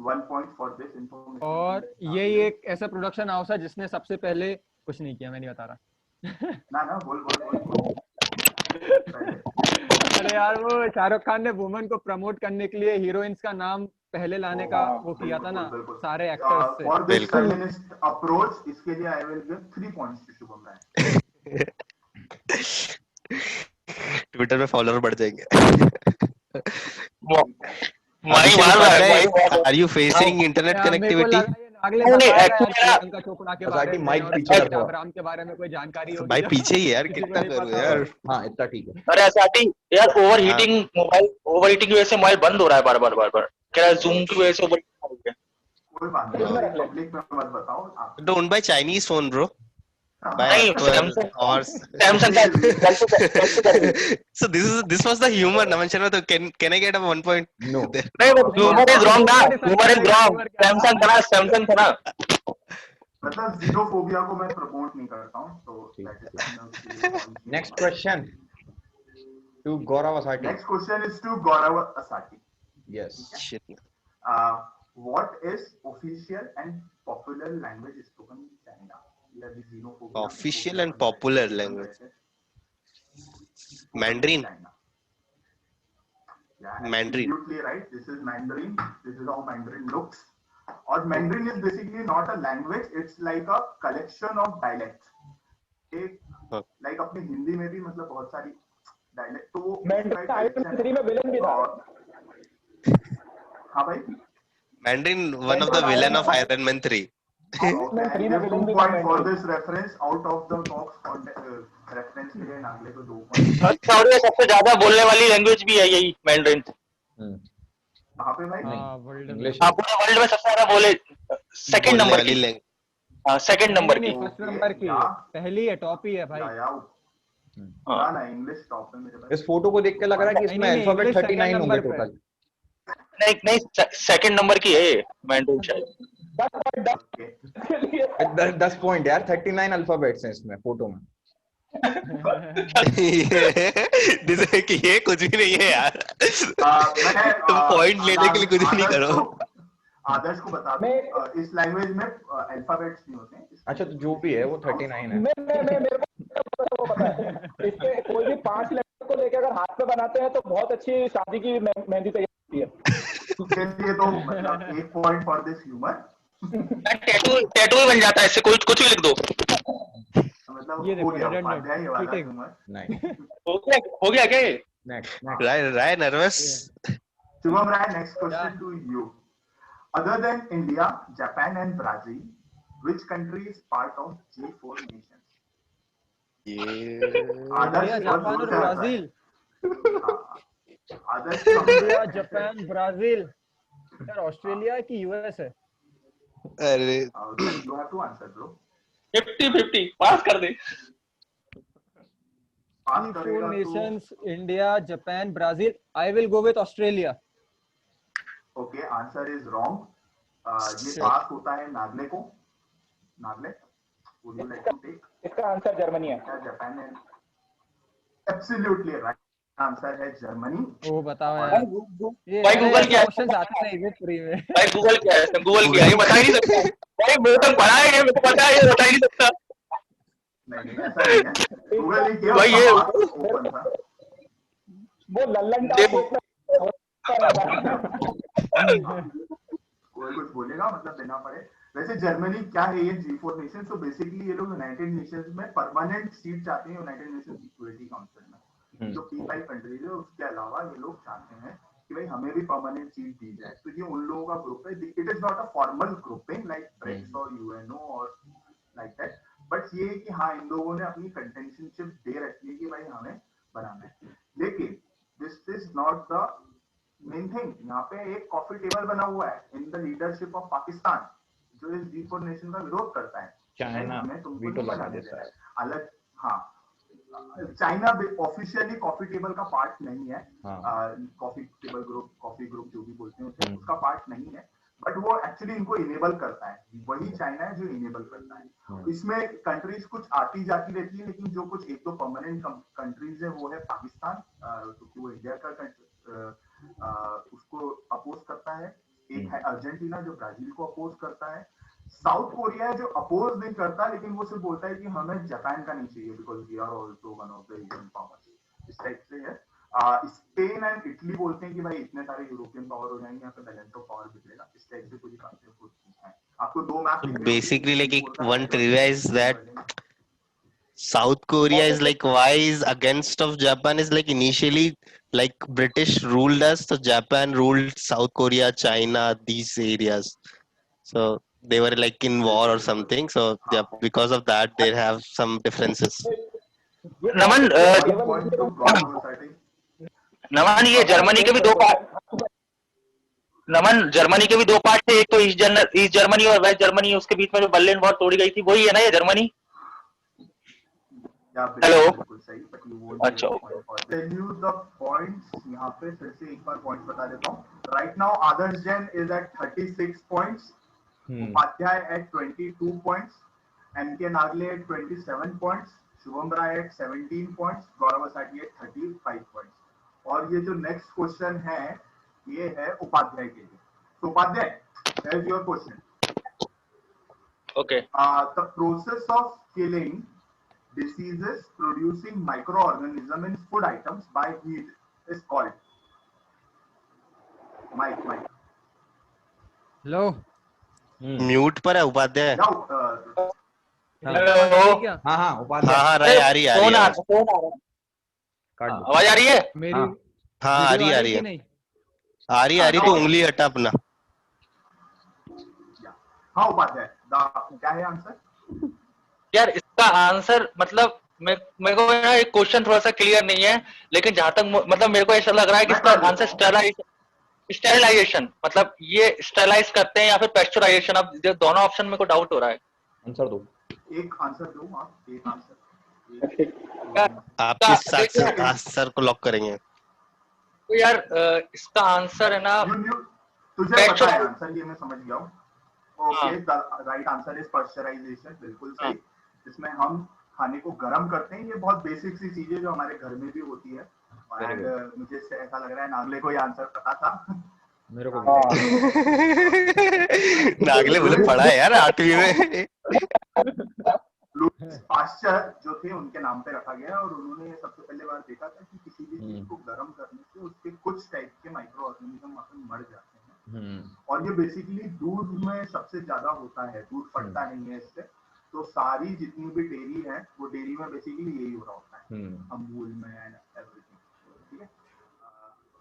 1 point for this information. और ये एक ऐसा प्रोडक्शन हाउस है जिसने सबसे पहले कुछ नहीं किया, मैं नहीं बता रहा। ना बोल अरे यार वो शाहरुख खान ने वुमेन को प्रमोट करने के लिए हीरोइंस का नाम पहले लाने का वो किया था ना सारे एक्टर्स से। फॉर दिस बिल्कुल। फेमिनिस्ट अप्रोच, इसके लिए I will give 3 points to Shubham Rai. Twitter पे फॉलोअर बढ़ जाएंगे। My bar are you facing internet यार मेरे को कनेक्टिविटी? लगा ये अगले नहीं, बता रहा है actually यार प्रियंका चोपड़ा के बारे असाटी में माइक और पीछे रखो। अब्राहम के बारे में कोई जानकारी होगी भाई जो पीछे ही यार, किसी को कितना नहीं करूं पता यार। होगा। हाँ इतना ठीक है। अरे ऐसा यार ओवर हीटिंग की वजह से मोबाइल बंद हो रहा है बार बार कह रहा है जूम की वजह से ओवर हो गया। कोई बात नहीं, पब्लिक में मत बताओ आप। Don't buy Chinese phone, bro. Buy नहीं, Apple Samsung- or सैमसंग का गलती कर दी। so this was the humor, Naman Sharma. So can I get a 1 point? No. there? नहीं वो ह्यूमर इज रॉन्ग ना, ह्यूमर इज रॉन्ग। सैमसंग था ना। मतलब जीरोफोबिया को मैं प्रमोट नहीं करता हूँ, तो Next question to Gaurav Asati. Next question is to Gaurav Asati. Yes. Shit. What is official and popular language spoken in China? या भी xenophobia Official and popular language. Mandarin. China. Yeah, Mandarin. absolutely right. This is Mandarin. This is how Mandarin looks. और Mandarin is basically not a language. It's like a collection of dialects. एक हाँ. like अपने हिंदी में भी मतलब बहुत सारी dialect तो मैंड्रिन आयरन 3 में विलन भी था। हाँ भाई। Mandarin, one of the villain of Iron Man 3. Okay, 2 point for this reference out of the box reference के लिए नागले को 2 point। और ये सबसे ज्यादा बोलने वाली लैंग्वेज भी है यही मैंड्रिन। कहाँ पे भाई? हाँ वर्ल्ड में। English. हाँ पूरे वर्ल्ड में सबसे ज्यादा बोले सेकंड बोलने नंबर वाली की। language. हाँ सेकंड नंबर की। फर्स्ट नंबर की है, पहली है, टॉप ही है भाई। हाँ ना, इंग्लिश टॉप है मेरे पास। इस फोटो को देख के लग रहा है कि इसमें नहीं, अल्फाबेट English 39 second होंगे number पे। टोटल। नहीं सेकंड नंबर की है ये मैंड्रिन शायद। 10 पॉइंट यार, 39 अल्फाबेट्स हैं इसमें फोटो में। ये कुछ भी नहीं है यार। तुम पॉइंट लेने के लिए कुछ भी नहीं करो। आदर्श को बता दो, इस लैंग्वेज में अल्फाबेट्स नहीं होते हैं। अच्छा तो जो भी है वो 39 है। मेरे को पता है। इसके कोई भी 5 लेटर को लेकर अगर हाथ में बनाते हैं तो बहुत अच्छी शादी की मेहंदी तैयार होती है। उसके लिए तो मतलब 1 point for this humour. Tattoo ही बन जाता है इससे, कुछ भी लिख दो। मतलब ये हो देखो, गया red उपाध्याय ये वाला cheating। ह्यूमर। नहीं। हो गया क्या ये? Next Rai nervous. Shubham Rai, next question to you. Other than India, Japan and Brazil, which country is part of G4 nations? Adarsh India, Japan और ब्राजील। आदर्श इंडिया, जापान, ब्राजील। यार ऑस्ट्रेलिया की यूएस है। अरे you have to answer bro. 50-50 पास कर दे। पास four करेगा तो Nations, India, Japan, Brazil. I will go with Australia. Okay, answer is wrong. ये पास होता है नागले को। Nagle, would you like to take? इसका आंसर जर्मनी है। जापान है। एब्सोल्युटली राइट, आंसर है जर्मनी। वो बताओ यार। ये भाई गूगल क्या है? क्वेश्चंस आते हैं इधर फ्री में। भाई गूगल क्या है? गूगल क्या है? ये बता ही नहीं सकता। भाई मेरे को पढ़ा है, मेरे को पता है, ये बता ही नहीं सकता। नहीं ऐसा नहीं है, गूगल ने किया भाई ये ओपन था। वो लल्लन कोई कुछ बोलेगा मतलब देना पड़े। वैसे जर्मनी क्या है ये G4 नेशन? तो बेसिकली ये लोग यूनाइटेड नेशंस में परमानेंट सीट चाहते हैं, यूनाइटेड नेशन सिक्योरिटी काउंसिल में। जो P5 कंट्रीज है उसके अलावा ये लोग चाहते हैं कि भाई हमें भी परमानेंट सीट दी जाए। तो ये उन लोगों का ग्रुप है। It is not a formal grouping like BRICS और यूएनओ और लाइक दैट, बट ये कि हाँ इन लोगों ने अपनी कंटेंशनशिप दे रखी है कि भाई हमें बनाना है। लेकिन this is not the main thing. यहाँ पे एक कॉफी टेबल बना हुआ है in the leadership of Pakistan, जो इस G4 नेशन का विरोध करता है। चाइना वीटो लगा देता है। अलग, हाँ, चाइना ऑफिशियली कॉफी टेबल का पार्ट नहीं है। Coffee table group, coffee group जो भी बोलते हैं उसे, उसका पार्ट नहीं है, बट वो एक्चुअली इनको इनेबल करता है। वही चाइना है जो इनेबल करता है। इसमें कंट्रीज कुछ आती जाती रहती है, लेकिन जो कुछ 1-2 परमानेंट कंट्रीज है वो है पाकिस्तान, क्योंकि वो इंडिया का उसको अपोज करता है। एक है अर्जेंटीना जो ब्राजील को अपोज करता है। साउथ कोरिया जो अपोज नहीं करता, लेकिन वो सिर्फ बोलता है कि हमें जापान का नहीं चाहिए because we are also one of the Asian powers. इस टाइप से है। स्पेन एंड इटली बोलते हैं कि भाई इतने सारे यूरोपियन पावर हो जाएंगे, यहाँ पे बैलेंस ऑफ पावर बिगड़ेगा, इस टाइप से कुछ है। आपको दो मैप So दिख रहे होंगे, basically, like बोलता है one trivia is that South Korea is like why is against of Japan is like initially like British ruled us, so Japan ruled South Korea, China, these areas. So they were like in war or something. So yeah, because of that they have some differences. Naman one point to Gaurav Sati. नमन ये Germany के भी दो part नमन Germany के भी दो part थे, एक तो ईस्ट जर्मनी और वेस्ट जर्मनी, उसके बीच में जो बर्लिन वॉल तोड़ी गई थी वही है ना ये जर्मनी? हेलो बिल्कुल सही, but you won't अच्छा get a point for this. Tell you the points, यहाँ पे फिर से एक बार पॉइंट्स बता देता हूँ। Right now Adarsh Jain is at 36 points, Upadhyay at 22 points, MK Nagle at 27 points, Shubham Rai at 17 points, गौरव साटी at 35 points। और ये जो नेक्स्ट क्वेश्चन है ये है उपाध्याय के लिए। तो Upadhyay, here's your question. Okay. The process of killing diseases producing microorganism in food items by heat is called. Mike. Hello Mute पर है उपाध्याय। हेलो क्या हाँ उपाध्याय। हाँ रही आ रही है फोन आ रहा काट दो। आवाज आ रही है? मेरी हाँ आ वीडियो रही कि है नहीं? आ रही तो उंगली हटा अपना। हाँ उपाध्याय, क्या है आंसर? यार इसका आंसर मतलब मेरे को ना एक क्वेश्चन थोड़ा सा क्लियर नहीं है, लेकिन जहां तक मतलब मेरे को ऐसा लग रहा है कि इसका आंसर स्टेरिलाइजेशन, मतलब ये स्टेरिलाइज करते हैं या फिर पेस्चराइजेशन। अब दोनों ऑप्शन में को डाउट हो रहा है। आंसर दो। एक आंसर दो आप, एक आंसर। आप किस आंसर को लॉक करेंगे? तो यार इसका आंसर है ना तुझे पता है आंसर, ये मैं समझ गया हूँ। Okay, the right answer is pasteurisation, बिल्कुल सही। जिसमें हम खाने को गर्म करते हैं, ये बहुत बेसिक सी चीज है जो हमारे घर में भी होती है। और मुझे ऐसा लग रहा है नागले को ये आंसर पता था। मेरे को नागले बोले पढ़ा है यार 8वीं में। पाश्चर जो थे उनके नाम पे रखा गया और उन्होंने सबसे पहले बार देखा था कि किसी भी चीज को गर्म करने से उसके कुछ टाइप के माइक्रो ऑर्गेनिज्म मर जाते हैं। और ये बेसिकली दूध में सबसे ज्यादा होता है, दूध फटता नहीं है इससे। तो सारी जितनी भी डेयरी है वो डेयरी में बेसिकली यही हो रहा होता है, अमूल में एंड एवरीथिंग। ठीक है,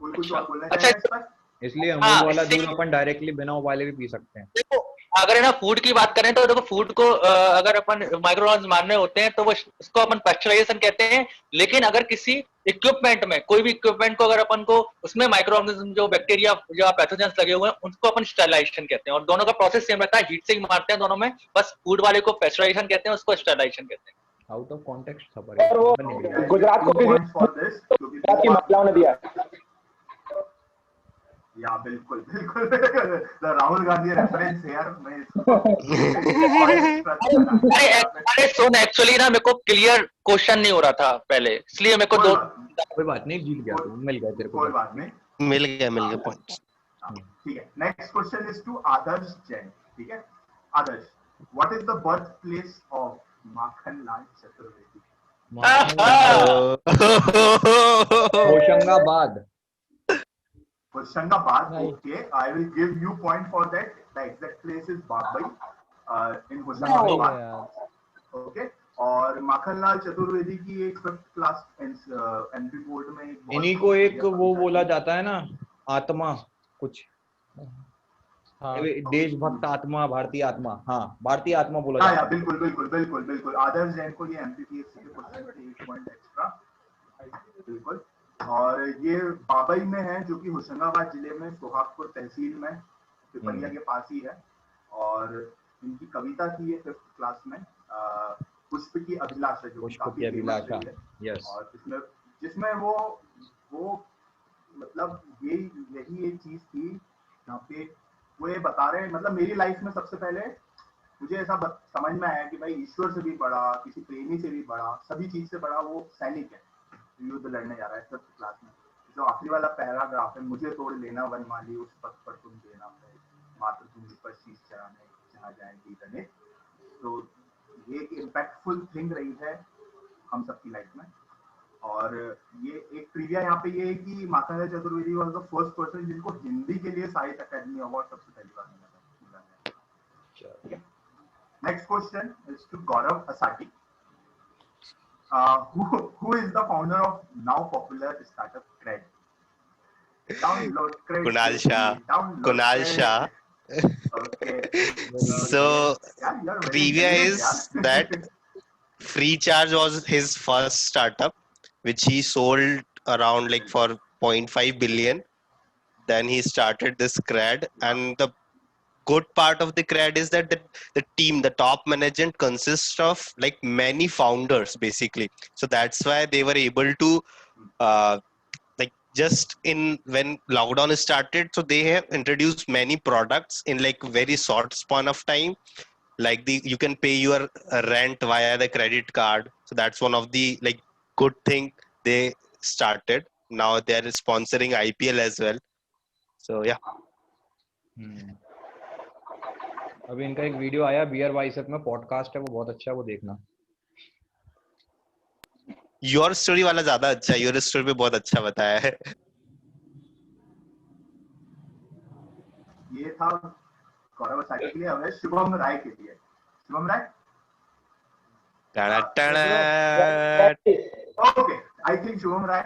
कोई कुछ और बोलना चाहेगा इस पर? इसलिए अमूल वाला दूध अपन डायरेक्टली बिना उबाले भी पी सकते हैं। देखो अगर है ना फूड की बात करें तो देखो फूड को अगर अपन माइक्रो ऑर्गेनिज्म मानने होते हैं तो वो इसको अपन पाश्चराइजेशन कहते हैं। लेकिन अगर किसी इक्विपमेंट में, कोई भी इक्विपमेंट को अगर अपन को उसमें माइक्रो ऑर्गेनिज्म जो बैक्टीरिया जो पैथोजेंस लगे हुए हैं उनको अपन स्टेरिलाइजेशन कहते हैं। और दोनों का प्रोसेस सेम रहता है, हीट से ही मारते हैं दोनों में, बस फूड वाले को पाश्चराइजेशन कहते हैं, उसको स्टेरिलाइजेशन कहते हैं। आउट ऑफ कॉन्टेक्स्ट था पर और वो गुजरात को गुजरात की महिलाओं ने दिया। या बिल्कुल राहुल गांधी रेफरेंस यार। मैं अरे सुन, एक्चुअली ना मेरे को क्लियर क्वेश्चन नहीं हो रहा था पहले, इसलिए मेरे को दो। कोई बात नहीं, जीत गया तू, मिल गया तेरे को। कोई बात नहीं, मिल गया पॉइंट्स। ठीक है, next question is to Adarsh Jain. ठीक है Adarsh, what is the birth place of Makhanlal Chaturvedi? Hoshangabad. Hoshangabad, okay, I will give you point for that. The exact place is Babai in Hoshangabad. Okay, और माखनलाल चतुर्वेदी की एक 5th क्लास एमपी बोर्ड में इन्हीं को एक वो बोला जाता है ना, आत्मा कुछ, देशभक्त आत्मा, भारतीय आत्मा। हाँ, भारतीय आत्मा बोला जाता है। बिल्कुल आदर्श जैन को ये एमपीपीएससी के क्वेश्चन पे 1 पॉइंट एक्स्ट्रा। बिल्कुल, और ये बाबई में है जो कि होशंगाबाद जिले में सोहागपुर तहसील में पिपरिया के पास ही है। और इनकी कविता थी ये 5th क्लास में, पुष्प की अभिलाषा, जो काफी फेमस है। यस, और जिसमें वो मतलब यही एक चीज थी जहाँ पे वो ये बता रहे हैं, मतलब मेरी लाइफ में सबसे पहले मुझे ऐसा समझ में आया कि भाई ईश्वर से भी बड़ा, किसी प्रेमी से भी बड़ा, सभी चीज से बड़ा वो सैनिक है, युद्ध लड़ने जा रहा है 5th क्लास में। जो आखिरी वाला पैराग्राफ है, मुझे तोड़ लेना वनमाली, उस पथ पर तुम देना मातृभूमि पर शीश चढ़ाने जहाँ जाएगी गणित। तो ये एक इम्पैक्टफुल थिंग रही है हम सबकी लाइफ में। और ये एक ट्रिविया यहाँ पे ये है कि Makhanlal Chaturvedi was the first person जिनको हिंदी के लिए साहित्य अकादमी अवार्ड सबसे पहली बार मिला था। Next question is to Gaurav Asati. Who is the founder of now popular startup Cred? Download Cred. Kunal Shah. Download Kunal Cred. Shah. Okay. So Yeah, you are very trivia intelligent, is yeah. that Freecharge was his first startup, which he sold around like for 0.5 billion. Then he started this Cred, and the good part of the Cred is that the team, the top management consists of like many founders basically. So that's why they were able to like just in when lockdown started, so they have introduced many products in like very short span of time. Like you can pay your rent via the credit card. So that's one of the like good thing they started. Now they are sponsoring IPL as well. So yeah. अभी इनका एक video आया beer bicep में, podcast है वो, बहुत अच्छा है, वो देखना। योर स्टोरी वाला ज्यादा अच्छा है, योर स्टोरी पे बहुत अच्छा बताया है। ये था गौरव असाटी के लिए। अब है शुभम राय के लिए। शुभम राय। Okay, I think Shubham Rai,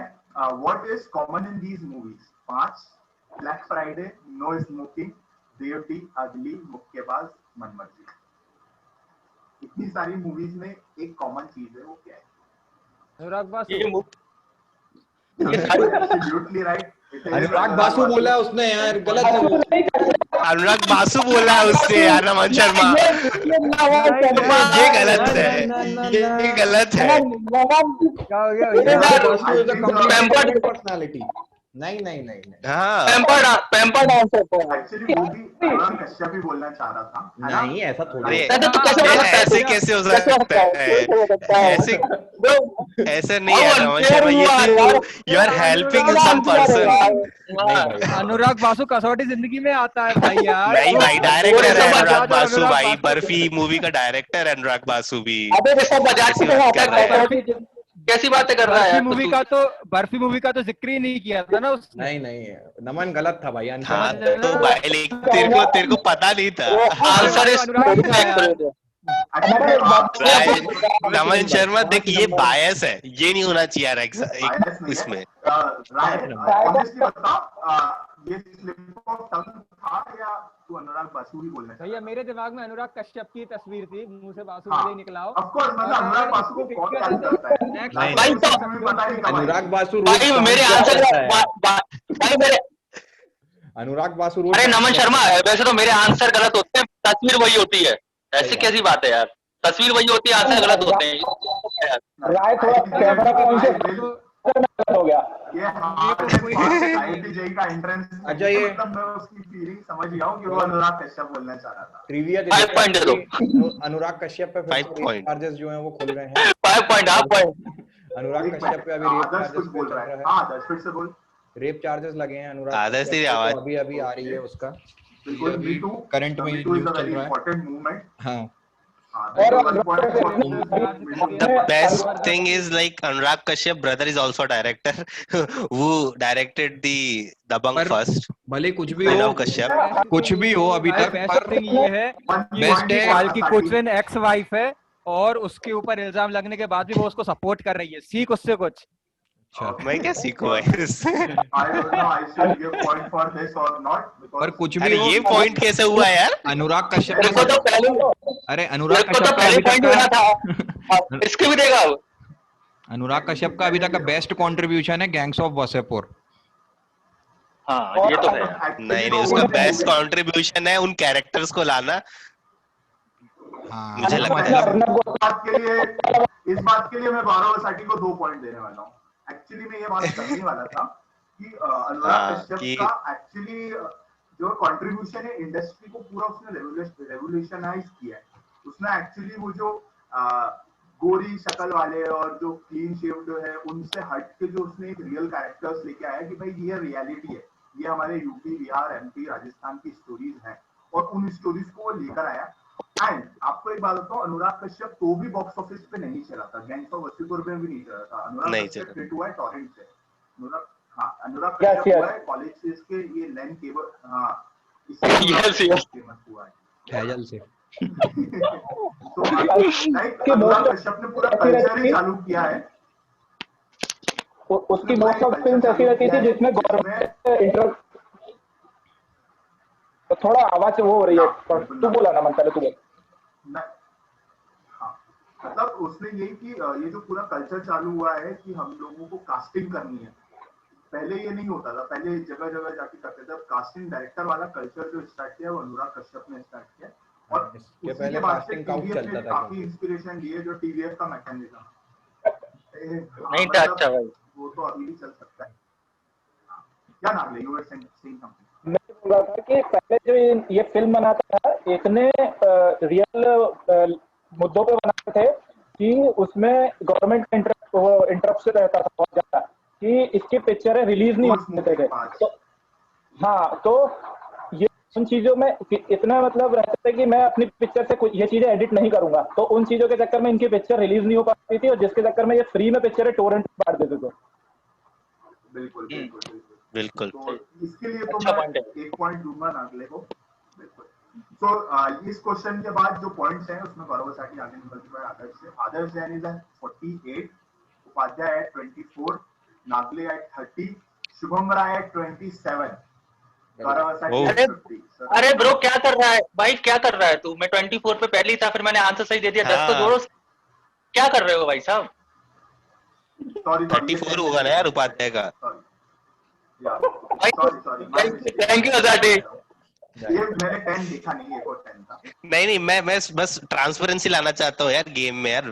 what is common in these movies? 5, Black Friday, No Smoking, देवटी, अगली, मुक्केबाज, मनमर्जी। इतनी सारी मूवीज में एक कॉमन चीज है, वो क्या है? अनुराग बासु। Absolutely right. अनुराग बासु बोला है उसने यार, गलत है वो। अनुराग बासु बोला है उससे यार, नमन शर्मा। ये गलत है, ये गलत है। क्या हो गया? पर्सनालिटी। नहीं नहीं नहीं नहीं। हाँ। पैम्पर्ड आंसर तो एक्चुअली वो भी अनुराग कश्यप ही बोलना चाह रहा था। नहीं ऐसा थोड़ी है। ऐसे कैसे हो सकता है? ऐसे नहीं है Naman Sharma, you are helping some person. Anurag Basu Kasautii Zindagii में आता है भाई यार। नहीं भाई, डायरेक्टर है अनुराग बासु भाई, बर्फी मूवी का डायरेक्टर है अनुराग बासु भी। कैसी बातें कर रहा है? बर्फी मूवी का तो जिक्र ही नहीं किया था ना उसने। नहीं नहीं, नमन गलत था भाई। हाँ तो भाई तेरे को पता नहीं था। आंसर नमन शर्मा देख, ये बायस है, ये नहीं होना चाहिए यार इसमें। ये स्लिप ऑफ टंग था या तू अनुराग बासु ही बोलना? भैया मेरे दिमाग में अनुराग कश्यप की तस्वीर थी, मुंह से बासु नहीं निकला हो। ऑफ कोर्स, मतलब अनुराग बासु को कौन याद करता है? अनुराग बासु भाई मेरे आंसर भाई मेरे अनुराग बासु। अरे नमन शर्मा, वैसे तो मेरे आंसर गलत होते हैं, तस्वीर वही होती है। ऐसी कैसी बात है यार, तस्वीर वही होती है, आंसर गलत होते हैं। राय थोड़ा कैमरा हो गया। ये आईआईटी जेईई का एंट्रेंस। अच्छा, ये मतलब मैं उसकी फीलिंग समझ गया हूं कि वो अनुराग कश्यप बोलना चाह रहा था। ट्रिविया 5 पॉइंट दे दो। अनुराग कश्यप पे 5 पॉइंट चार्जेस जो हैं वो खुल रहे हैं। 5 point, half point. Anurag Kashyap पे अभी रेप आदर्श चार्जेस कुछ बोल रहा है। हां आदर्श फिर से बोल। रेप चार्जेस लगे हैं अनुराग। आदर्श तेरी आवाज अभी अभी आ रही है उसका। बिल्कुल, मी टू करंट में न्यूज़ चल रहा है। Important movement. हां, The best thing is like Anurag Kashyap brother is also a director who directed the Dabangg first. भले कुछ भी हो कश्यप, कुछ भी हो अभी तक, बेस्ट थिंग ये है बेस्ट है साल की कुछ एक्स वाइफ है और उसके ऊपर इल्जाम लगने के बाद भी वो उसको सपोर्ट कर रही है। सीख उससे कुछ। मैं क्या सीखूं भाई इससे? पर कुछ भी अरे हो, ये पॉइंट कैसे हुआ यार? अनुराग कश्यप इसको तो पहले अरे अनुराग तो कश्यप पहले पॉइंट देना था, इसके भी देगा। अनुराग कश्यप का अभी तक का बेस्ट कंट्रीब्यूशन है गैंग्स ऑफ वासेपुर। हाँ ये तो है। नहीं नहीं, उसका बेस्ट कंट्रीब्यूशन है उन कैरेक्टर्स को लाना। हाँ, मुझे लगता है इस बात के लिए मैं गौरव असाटी को 2 पॉइंट देने वाला हूँ। एक्चुअली मैं ये बात करने वाला था कि अनुराग कश्यप का एक्चुअली जो कंट्रीब्यूशन है इंडस्ट्री को पूरा उसने रेवोल्यूशनाइज किया है। उसने एक्चुअली वो जो गोरी शक्ल वाले और जो क्लीन शेव्ड है उनसे हट के जो उसने एक रियल कैरेक्टर्स लेके आया कि भाई ये रियलिटी है, ये हमारे यूपी, बिहार, एमपी, राजस्थान की स्टोरीज हैं और उन स्टोरीज को वो लेकर आया एंड आपको एक बात बताऊं, अनुराग कश्यप तो भी बॉक्स ऑफिस पे नहीं चला था, गैंग्स ऑफ वासेपुर पे भी नहीं चला था। अनुराग नहीं कश्यप चला। हिट हुआ है टॉरेंट से। अनुराग, हाँ अनुराग Yes, कश्यप yes. हुआ है कॉलेज से, इसके ये लैंड केबल, हाँ इससे अनुराग Yes, yes. कश्यप फेमस हुआ है। हैजल से। तो लाइक अनुराग कश्यप ने पूरा कल्चर ही चालू किया है। उसकी मोस्ट ऑफ फिल्म्स ऐसी रहती थी जिसमें गवर्नमेंट इंटर, तो थोड़ा आवाज से वो हो रही है, तू बोला ना मन, पहले तू बोल। हाँ, मतलब उसने यही कि ये जो पूरा कल्चर चालू हुआ है कि हम लोगों को कास्टिंग करनी है। पहले ये नहीं होता था, पहले जगह जगह जाके करते थे। अब कास्टिंग डायरेक्टर वाला कल्चर जो स्टार्ट किया वो अनुराग कश्यप ने स्टार्ट किया, और इसके उसी पहले के बाद से कास्टिंग काउच टीवीएफ चलता ने था काफी इंस्पिरेशन लिए, जो टीवीएफ का मैकेनिज्म नहीं था अच्छा भाई। वो तो अभी भी चल सकता है। क्या नाम है, यू वर सेइंग समथिंग। मैं बोल रहा था कि पहले जो ये फिल्म बनाता था, इतने रियल मुद्दों पे बनाते थे कि उसमें गवर्नमेंट का इंटरप्शन रहता था बहुत ज्यादा, कि इसकी पिक्चरें रिलीज नहीं होते थे। तो हाँ, तो ये उन चीजों में इतना मतलब रहता था कि मैं अपनी पिक्चर से ये चीजें एडिट नहीं करूंगा, तो उन चीजों के चक्कर में इनकी पिक्चर रिलीज नहीं हो पाती थी, और जिसके चक्कर में ये फ्री में पिक्चरें टोरेंट पे बांट देते थे। बिल्कुल बिल्कुल बिल्कुल बिल्कुल। तो इसके लिए तो अच्छा मैं point है। एक पॉइंट दूंगा नागले को। बिल्कुल। तो इस क्वेश्चन के बाद जो पॉइंट्स हैं उसमें गौरव साटी आगे निकल चुका है आदर्श से। Adarsh Jain is at 48, Upadhyay at 24, Nagle at 30, Shubham Rai at 27, Gaurav Sati अरे एट 50। अरे ब्रो क्या कर रहा है भाई, क्या कर रहा है तू? मैं 24 पे पहले ही था, फिर मैंने आंसर सही दे दिया। 10 तो हाँ। जोड़ो। क्या कर रहे हो भाई साहब? सॉरी 34 होगा ना यार उपाध्याय का। सॉरी थैंक यू आजादी। ये मैंने 10 देखा नहीं है, वो 10 था नहीं मैं बस ट्रांसपेरेंसी लाना चाहता हूँ यार गेम में यार।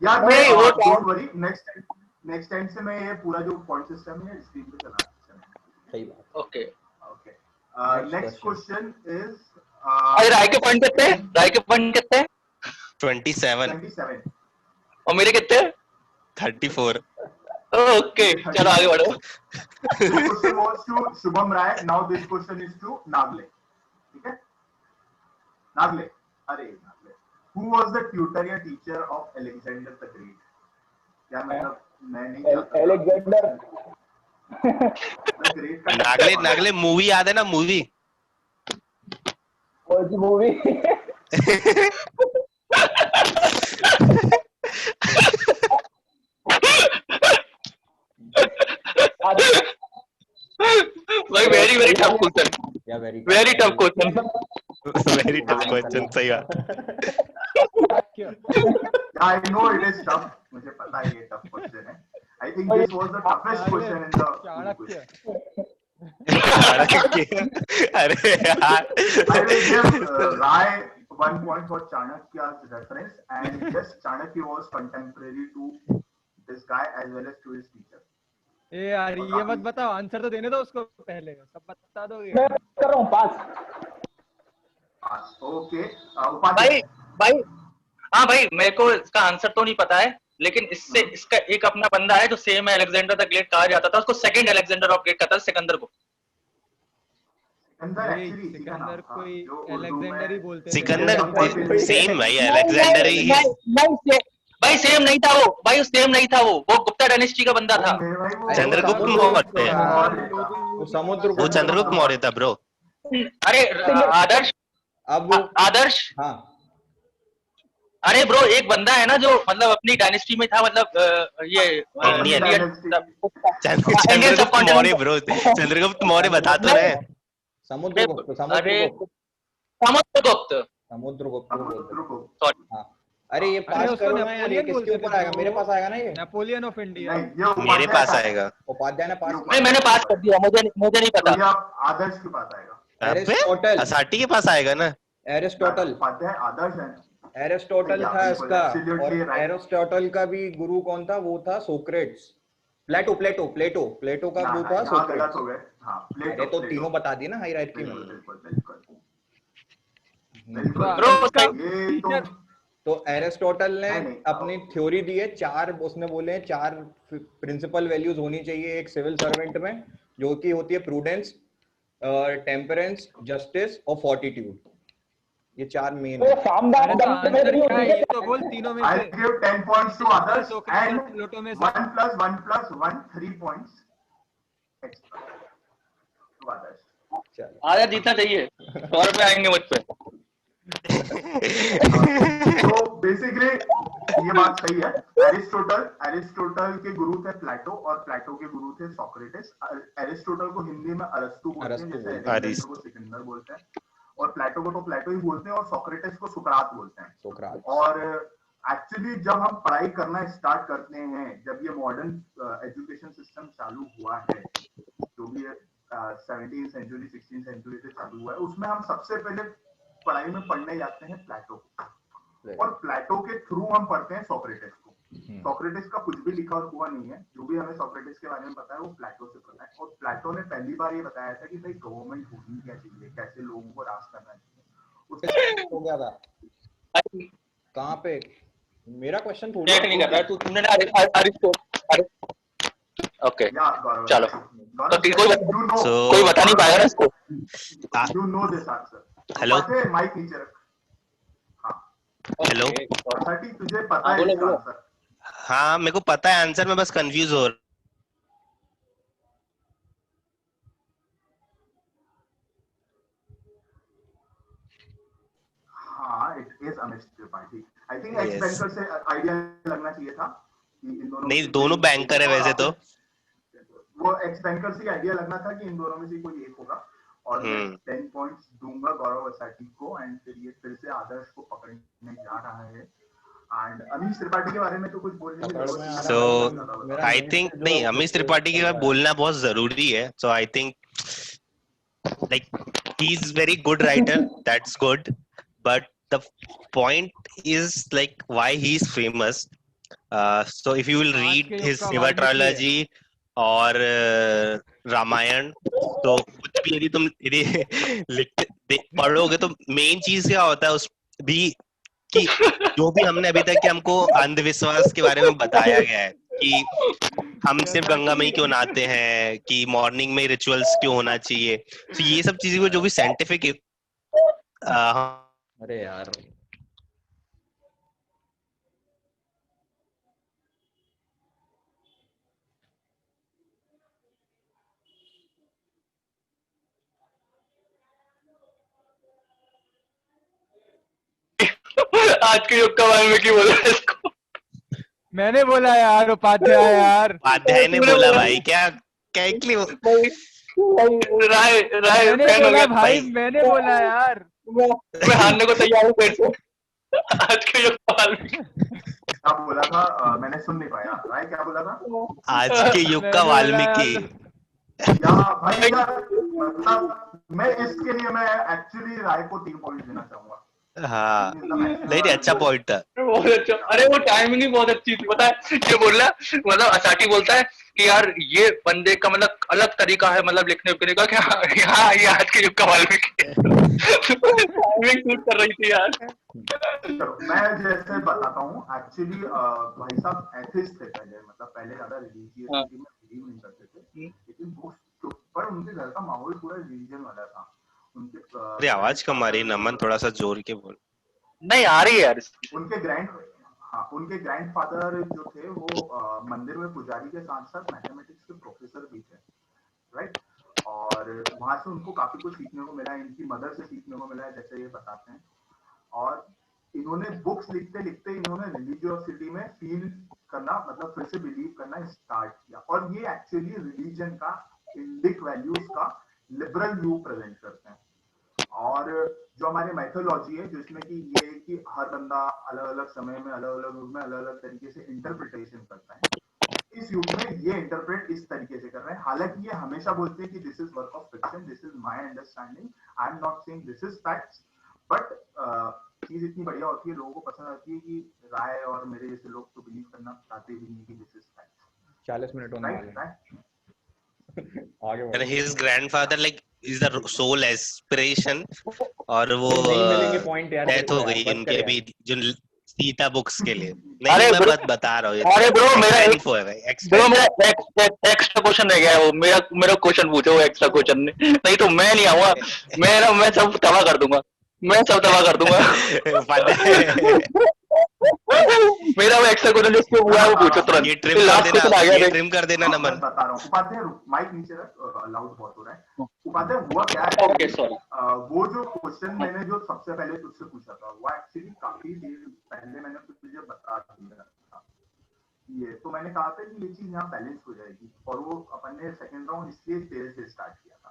यार। मैं नहीं, वो डोंट वरी, नेक्स्ट टाइम से मैं ये पूरा जो पॉइंट सिस्टम है स्क्रीन पे चला। सही बात। Okay okay, next question is अरे राय के पॉइंट कितने हैं? राय के पॉइंट कितने हैं? 27 27। और मेरे कितने हैं? 34। ओके चलो आगे बढ़ो। This question was to Shubham Rai. Now this question is to Nagle. ठीक है? Nagle. अरे Nagle. Who was the tutor या teacher of Alexander the Great? क्या मतलब मैं नहीं जानता। एलेक्जेंडर The Great का नागले मूवी याद है ना मूवी? कौन सी मूवी? भाई वेरी टफ क्वेश्चन। या very tough question. Very tough question. सही बात। I know it is tough. मुझे पता है ये tough question है। I think this was the toughest question in the Chanakya. अरे यार। I will give Rai 1 point for Chanakya's reference, and yes, Chanakya was contemporary to this guy as well as to his teacher. ए यार ये मत बताओ, answer तो देने दो उसको पहले, सब बता दोगे। मैं कर रहा हूँ पास। ओके, भाई भाई हाँ भाई, मेरे को इसका आंसर तो नहीं पता है, लेकिन इससे इसका एक अपना बंदा है जो सेम अलेक्जेंडर द ग्रेट कहा जाता था, उसको सेकंड अलेक्जेंडर ऑफ ग्रेट कहता था, सिकंदर को। सिकंदर कोई अलेक्जेंडर ही बोलते थे। सिकंदर सेम भाई, अलेक्जेंडर ही। भाई सेम नहीं था वो, भाई सेम नहीं था वो गुप्ता डायनेस्टी का बंदा था। चंद्रगुप्त मौर्य। समुद्र वो चंद्रगुप्त मौर्य था ब्रो। अरे आदर्श, अब आदर्श, हाँ अरे ब्रो एक बंदा है ना जो मतलब अपनी डायनेस्टी में था, मतलब ये चंद्रगुप्त मौर्य ब्रो। चंद्रगुप्त मौर्य बता तो रहे। समुद्रगुप्त समुद्रगुप्त। हाँ। अरे ये पास करो ना यार, ये किसके ऊपर आएगा? मेरे पास आएगा ना ये? Napoleon of India. मेरे पास आएगा। उपाध्याय ने पास नहीं मैंने पास कर दिया, मुझे नहीं पता। आदर्श के पास आएगा। एरिस्टोटल। असाटी के पास आएगा ना? एरिस्टोटल। उपाध्याय आदर्श है। एरिस्टोटल था इसका, और एरिस्टोटल का भी गुरु कौन था? वो था सोक्रेट्स। प्लेटो का गुरु था सोक्रेट्स। अरे तो तीनों बता दिए ना हायरार्की में। तो एरिस्टोटल ने अपनी थ्योरी दी है, चार उसने बोले हैं 4 प्रिंसिपल वैल्यूज होनी चाहिए एक सिविल सर्वेंट में, जो कि होती है प्रूडेंस, टेम्परेंस, जस्टिस और फोर्टिट्यूड। ये 4 मेन तो है। सामदान अरे तो दंड में आंसर नहीं क्या है? होती ये है तो बोल तीनों में I'll से। give 10 points to others Socrates and और प्लेटो में से। 1 plus 1 3 points extra to others. चलो आजा जीतना चाहिए, 100 रुपए आएंगे मुझ पे। तो बेसिकली ये बात सही है। एरिस्टोटल के गुरु थे प्लेटो और प्लेटो के गुरु थे सोक्रेटिस। एरिस्टोटल को हिंदी में अरस्तु बोलते हैं, अरस्तु जैसे बोलते हैं। अलेक्जेंडर को सिकंदर बोलते हैं, और प्लेटो को तो प्लेटो ही बोलते हैं, और सोक्रेटिस को सुकरात बोलते हैं। सोक्रात। और एक्चुअली जब हम पढ़ाई करना स्टार्ट करते हैं, जब ये मॉडर्न एजुकेशन सिस्टम चालू हुआ है, जो भी 17th सेंचुरी 16th सेंचुरी से चालू हुआ है, उसमें हम सबसे पहले पढ़ाई में पढ़ने जाते हैं प्लेटो, और प्लेटो के थ्रू हम पढ़ते हैं सोक्रेटिस को। सोक्रेटिस का कुछ भी लिखा हुआ नहीं है, जो भी हमें सोक्रेटिस के बारे में पता है वो प्लेटो से पता है। और प्लेटो ने पहली बार ये बताया था कि भाई गवर्नमेंट होनी क्या चाहिए, कैसे लोगों को राज करना चाहिए। हो गया था कहाँ पे? मेरा क्वेश्चन थोड़ा चेक नहीं कर रहा तुमने ना अरिस्टोटल। ओके चलो, तो कोई बता नहीं पाएगा ना इसको। You know this answer. Hello? Mic नीचे रख। हेलो, सटी तुझे पता है इसका आंसर? हाँ मेरे को पता है आंसर, मैं बस कंफ्यूज हो रहा। हाँ, it is Amit Tripathi. I think x banker से आइडिया लगना चाहिए था कि इन दोनों नहीं, दोनों बैंकर है वैसे तो। वो एक्स बैंकर से आइडिया लगना था कि इन दोनों में से कोई एक होगा, और मैं 10 पॉइंट्स दूंगा गौरव वसाटी को, एंड फिर ये फिर से आदर्श को पकड़ने जा रहा है। एंड अमीश त्रिपाठी के बारे में तो कुछ बोलने की जरूरत नहीं है। सो आई थिंक नहीं, अमीश त्रिपाठी के बारे में बोलना बहुत जरूरी है। So I think like he is very good writer, that's good, but the point is like why he is famous. So if you will read his Shiva trilogy और रामायण, तो कुछ भी यदि तुम लिखते पढ़ोगे तो मेन चीज क्या होता है उस भी, कि जो भी हमने अभी तक के हमको अंधविश्वास के बारे में बताया गया है कि हम सिर्फ गंगा में ही क्यों नहाते हैं, कि मॉर्निंग में रिचुअल्स क्यों होना चाहिए, तो ये सब चीजें को जो भी साइंटिफिक अरे यार आज के युग का वाल्मीकि बोला इसको। मैंने बोला यार, उपाध्याय यार। उपाध्याय ने बोला भाई, क्या क्या राय राय मैंने बोला भाई, मैंने बोला यार। मैं हारने को तैयार हूँ फिर से। आज के युग का वाल्मीकि। क्या बोला था? मैंने सुन नहीं पाया। राय क्या बोला था? आज के युग का वाल्मीकि। या भाई मतलब मैं इसके लिए मैं एक्चुअली राय को 3 पॉइंट देना चाहूंगा। हाँ नहीं, अच्छा पॉइंट था। बहुत अच्छा, अरे वो टाइमिंग ही बहुत अच्छी थी, पता है ये बोल रहा, मतलब असाटी बोलता है कि यार ये बंदे का मतलब अलग तरीका है, मतलब लिखने उखने का, क्या यहाँ ये आज के युग का वाल्मीकि टाइमिंग शूट कर रही थी यार। मैं जैसे बताता हूँ, एक्चुअली भाई साहब एथिस्ट थे पहले, मतलब पहले ज्यादा रिलीजियस में बिलीव नहीं करते थे, लेकिन बुक्स पर उनके घर का माहौल पूरा रिलीजन वाला था। अरे आवाज कम आ रही है नमन, थोड़ा सा जोर के बोल। नहीं आ रही है यार। उनके ग्रैंडफादर जो थे वो मंदिर में पुजारी के साथ साथ मैथमेटिक्स के प्रोफेसर भी थे, राइट? और वहां से उनको काफी कुछ सीखने को मिला, इनकी मदर से सीखने को मिला है, जैसे ये बताते हैं। और इन्होंने बुक्स लिखते लिखते इन्होंने रिलीजियोसिटी में फील करना, मतलब फिर से बिलीव करना स्टार्ट किया। और ये एक्चुअली रिलीजन का, इंडिक वैल्यूज का लिबरल व्यू प्रेजेंट करते हैं। और जो हमारे मैथोलॉजी है, जिसमें कि ये कि हर बंदा अलग अलग समय में, अलग अलग रूप में, अलग अलग तरीके से इंटरप्रिटेशन करता है, इस युग में ये इंटरप्रेट इस तरीके से कर रहे हैं। हालांकि ये हमेशा बोलते हैं कि this is work of fiction, this is my understanding, I am not saying this is facts, but चीज इतनी बढ़िया होती है, लोगों को पसंद आती है कि राय और मेरे जैसे लोग तो बिलीव करना चाहते भी नहीं कि दिस इज फैक्ट्स। 40 मिनट होने वाले हैं। आगे And his grandfather like is the sole aspiration, और वो डेथ हो गई उनके भी जो सीता बुक्स के लिए। नहीं मैं बात बता रहा हूँ। अरे ब्रो मेरा इन्फो है भाई, एक्स्ट्रा क्वेश्चन रह गया है, वो मेरा क्वेश्चन पूछो, वो एक्स्ट्रा क्वेश्चन नहीं तो मैं नहीं आऊंगा, मैं सब तबाह कर दूंगा। मैं सब तबाह कर दूंगा। मेरा वो एक्स्ट्रा क्वेश्चन जिसको हुआ है वो पूछो तुरंत। ये ट्रिम फिर कर लास्ट देना, क्वेश्चन आ गया ये देख। ट्रिम कर देना मैं नमन। बता रहा हूँ उपाध्याय, माइक नीचे रख, लाउड बहुत हो रहा है। उपाध्याय हुआ क्या है, ओके सॉरी। वो जो क्वेश्चन मैंने जो सबसे पहले तुझसे पूछा था वो एक्चुअली काफी देर पहले मैंने तुझे बता दिया था ये, तो मैंने कहा था कि ये चीज यहाँ बैलेंस हो जाएगी, और वो अपन ने सेकंड राउंड इसलिए तेरे से स्टार्ट किया था।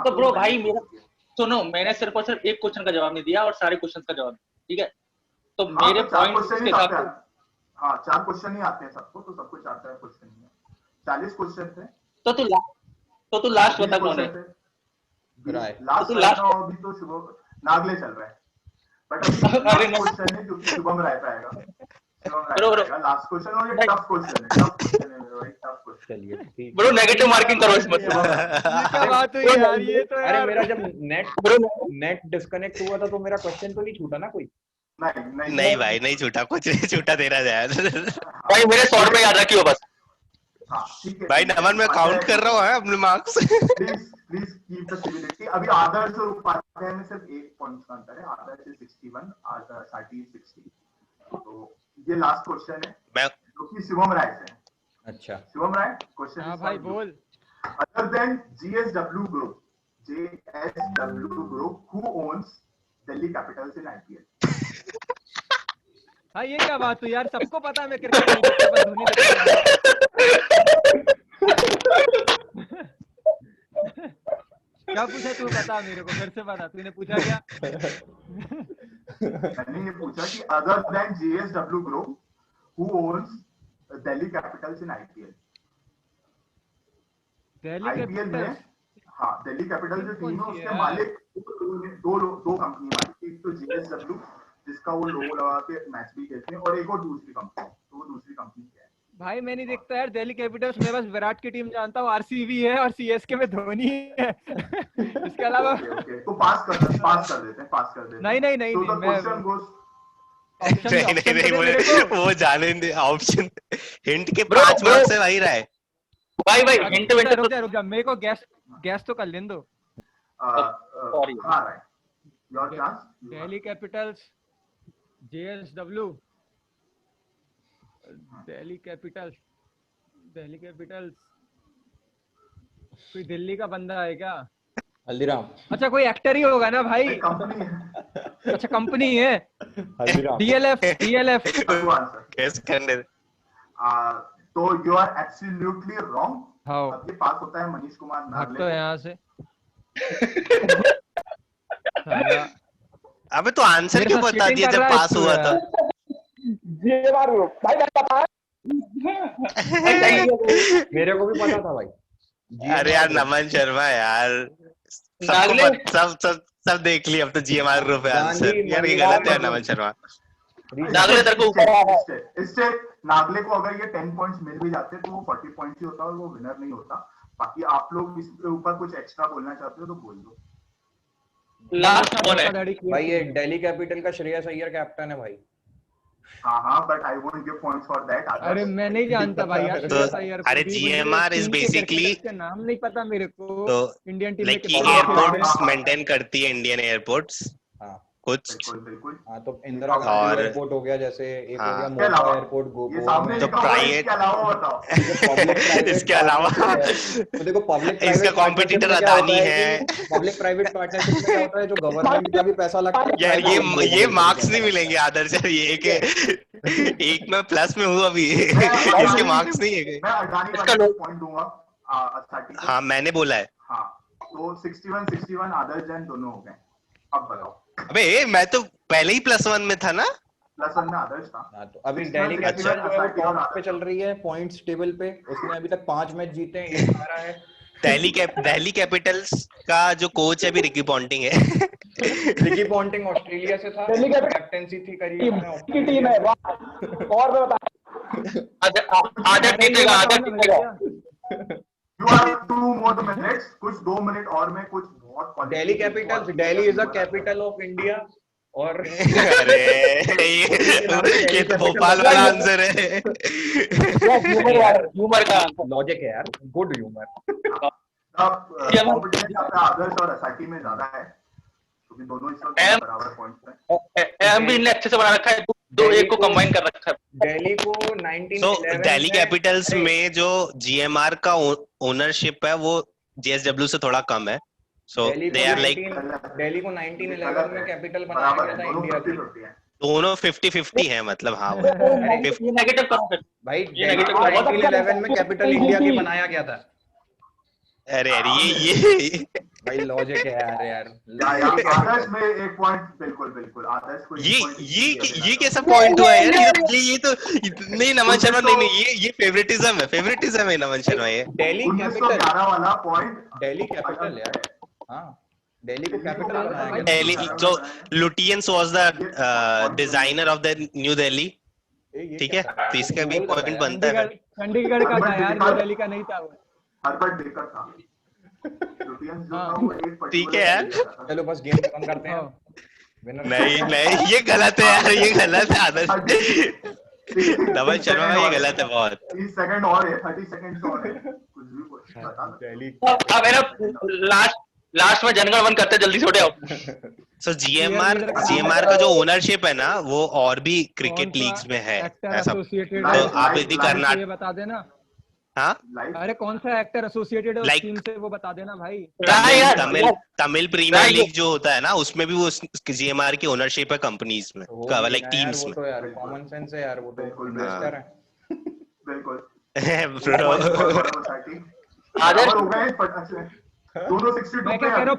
तो ब्रो भाई मेरा सुनो, मैंने सिर्फ और सिर्फ एक क्वेश्चन का जवाब नहीं दिया और सारे क्वेश्चन का जवाब, ठीक है? तो मेरे पॉइंट्स के हिसाब से, हाँ 4 क्वेश्चन ही आते हैं सबको, तो सबको 4 क्वेश्चन ही है। 40 क्वेश्चन थे। तो तू लास्ट बता कौन है? लास्ट अभी तो शुभम नागले चल रहा है, बट अभी क्वेश्चन है जो कि शुभम राय पे आएगा। लास्ट क्वेश्चन और ये टफ क्वेश्चन है, टफ क्वेश्चन है भाई, टफ क्वेश्चन। चलिए ब्रो नेगेटिव मार्किंग करो इसमें। क्या बात हुई यार, ये तो अरे यार मेरा जब नेट डिस्कनेक्ट हुआ था तो मेरा क्वेश्चन तो नहीं छूटा ना कोई। नहीं भाई नहीं छूटा, कुछ नहीं छूटा तेरा यार। भाई मेरे शॉर्ट में याद रखियो बस। हाँ ठीक है भाई नमन मैं काउंट कर रहा हूँ अपने marks. Please keep the civility. अभी आदर्श और उपाध्याय में सिर्फ 1 पॉइंट का अंतर है, आदर्श 61, साटी 60। तो ये लास्ट क्वेश्चन है जो कि शुभम राय से है। अच्छा शुभम राय, क्वेश्चन हाँ भाई बोल। Other than GSW group, JSW group, who owns Delhi Capitals in IPL? हाँ ये क्या बात हुई यार, सबको पता है मैं क्रिकेट नहीं देखता, बस धोनी देखता हूँ। क्या पूछा तू, बता मेरे को फिर से बता, तूने पूछा क्या? मैंने ये पूछा कि other than JSW group who owns Delhi Capitals in IPL? Delhi IPL में कैपिटल्स, हाँ दिल्ली कैपिटल जो टीम है उसके मालिक दो कंपनी मालिक, एक तो GSW जिसका वो लोगो लगा के मैच भी खेलते हैं, और एक और दूसरी कंपनी, तो वो दूसरी कंपनी क्या है? भाई मैं नहीं देखता यार दिल्ली कैपिटल्स में, बस विराट की टीम जानता हूँ, RCB है और CSK में धोनी है। इसके अलावा तो पास कर देते हैं। नहीं तो द क्वेश्चन गोस, नहीं वो जाने दे ऑप्शन। हिंट के 5 मार्क्स है भाई राय। भाई हिंट रुक जा, मेरे को गैस तो कर लेने दो। सॉरी हाँ right, your chance. Delhi Capitals, JSW, Delhi Capitals, कोई दिल्ली का बंदा है क्या? हल्दीराम। अच्छा कोई एक्टर ही होगा ना भाई? कंपनी है। अच्छा कंपनी है, हल्दीराम। DLF। गेस करने दे। तो यू आर एब्सोल्युटली रॉन्ग। हाँ अब ये पास होता है मनीष कुमार भाग नागले। तो यहाँ से। अबे तो आंसर क्यों बता दिया जब पास हुआ था? ये बार भाई मैं पता मेरे को भी पता था भाई। अरे यार नमन शर्मा यार, नागले सब देख लिया अब तो। GMR ग्रुप है आंसर यार, ये गलत है नमन शर्मा। नागले तेरे को इससे नागले को अगर ये 10 पॉइंट्स मिल भी जाते तो वो 40 पॉइंट्स ही होता और वो विनर नहीं होता। बाकी आप लोग इसके ऊपर कुछ एक्स्ट्रा बोलना चाहते हो तो बोल दो। लास्ट कौन है? भाई ये दिल्ली कैपिटल का श्रेयस अय्यर कैप्टन है भाई। हाँ but I won't give points for that. अरे मैं नहीं जानता भाई यार श्रेयस अय्यर को। अरे GMR इज बेसिकली, इसका नाम नहीं पता मेरे को। तो इंडियन टीम लाइक में एयरपोर्ट्स मेंटेन करती है इंडियन एयरपोर्ट्स कुछ। बिल्कुल। हाँ तो इंदिरा गांधी एयरपोर्ट हो गया, जैसे एक हो गया मोगा एयरपोर्ट गोवा में। तो प्राइवेट इसके अलावा तो देखो पब्लिक इसका कॉम्पिटिटर अदानी है। पब्लिक प्राइवेट पार्टनरशिप में क्या होता है, जो गवर्नमेंट का भी पैसा लगता है यार ये मार्क्स नहीं मिलेंगे आदर्श, ये एक में प्लस में हूँ अभी। इसके मार्क्स नहीं है। मैं अडानी का पॉइंट दूंगा। हाँ मैंने बोला है। हाँ तो 61 आदर्श जैन दोनों हो गए। अब बताओ। अबे मैं तो पहले ही +1 में था ना। +1 में आदर्श था। तो अभी दिल्ली कैपिटल जो है वो टॉप पे चल रही है पॉइंट्स टेबल पे। उसने अभी तक 5 मैच जीते हैं, ये हारा है। दिल्ली कैपिटल्स का जो कोच है अभी रिकी पॉन्टिंग है। रिकी पॉन्टिंग ऑस्ट्रेलिया से था, कैप्टेंसी थी करी की टीम है। और मैं बता आदर जीतेगा। You have 2 more minutes, कुछ 2 मिनट और में कुछ बहुत। Delhi Capitals, Delhi is the capital of India. और अरे ये तो भोपाल वाला आंसर है। ह्यूमर का लॉजिक है यार, गुड ह्यूमर। कॉम्पिटिशन आदर्श और एसआईटी में ज्यादा है। क्योंकि दोनों इस वक्त एम बराबर पॉइंट्स पे। एम भी इनने अच्छे से बना रखा है, दो एक को कंबाइन कर रखा है। दिल्ली को सो 1911 दिल्ली में कैपिटल्स में जो GMR का ओनरशिप है वो JSW से थोड़ा कम है, सो दिल्ली दे को आर लाइक 1911 में कैपिटल बनाया बराबर गया है, था दोनों इंडिया की। 50-50 है। दोनों 50-50 है, मतलब हाँ वो ये नेगेटिव करो फिर। भाई ये दिल्ली negative को बहुत 1911 में कैपिटल इंडिया की बनाया गया था। अरे अरे ये भाई लॉजिक है यार यार आदर्श में एक पॉइंट, बिल्कुल बिल्कुल आदर्श को एक point ये कैसा पॉइंट हुआ यार, ये तो नहीं नमन शर्मा, नहीं ये फेवरेटिज्म है नमन शर्मा ये। दिल्ली कैपिटल 1911 वाला पॉइंट दिल्ली कैपिटल यार, हाँ दिल्ली को कैपिटल बनाया गया था। दिल्ली जो Lutyens was the designer of the new Delhi, ठीक है, तो इसका भी पॉइंट बनता है। चंडीगढ़ का था यार, न्यू दिल्ली का नहीं था वो। हर्बर्ट बेकर था। लुटियंस जो था वो एक ठीक है यार। particular था। चलो बस गेम खत्म करते हैं। Winner- नहीं ये गलत है यार, ये गलत है आदर्श, नमन शर्मा ये गलत है बहुत। 30 सेकंड और है, 30 सेकंड और है, कुछ भी बता दो। दिल्ली अब है ना लास्ट में जनगण वन करते, जल्दी छोटे आओ। सो GMR का जो ओनरशिप है ना वो और भी क्रिकेट लीग्स में है ऐसा, एसोसिएटेड तो आप यदि ये कर्नाटक, बता देना। हाँ अरे कौन सा एक्टर एसोसिएटेड है उस Like- टीम से, वो बता देना भाई। तमिल प्रीमियर लीग जो होता है ना उसमें भी वो GMR की ओनरशिप है कंपनीज में, लाइक टीम्स वो में। तो यार कॉमन सेंस है यार, वो तो बिल्कुल, इन्वेस्टर है। बिल्कुल Bro, आदर्श हो गए फटाक से। दोनों 62 मैं क्या पे कह रहा हूँ,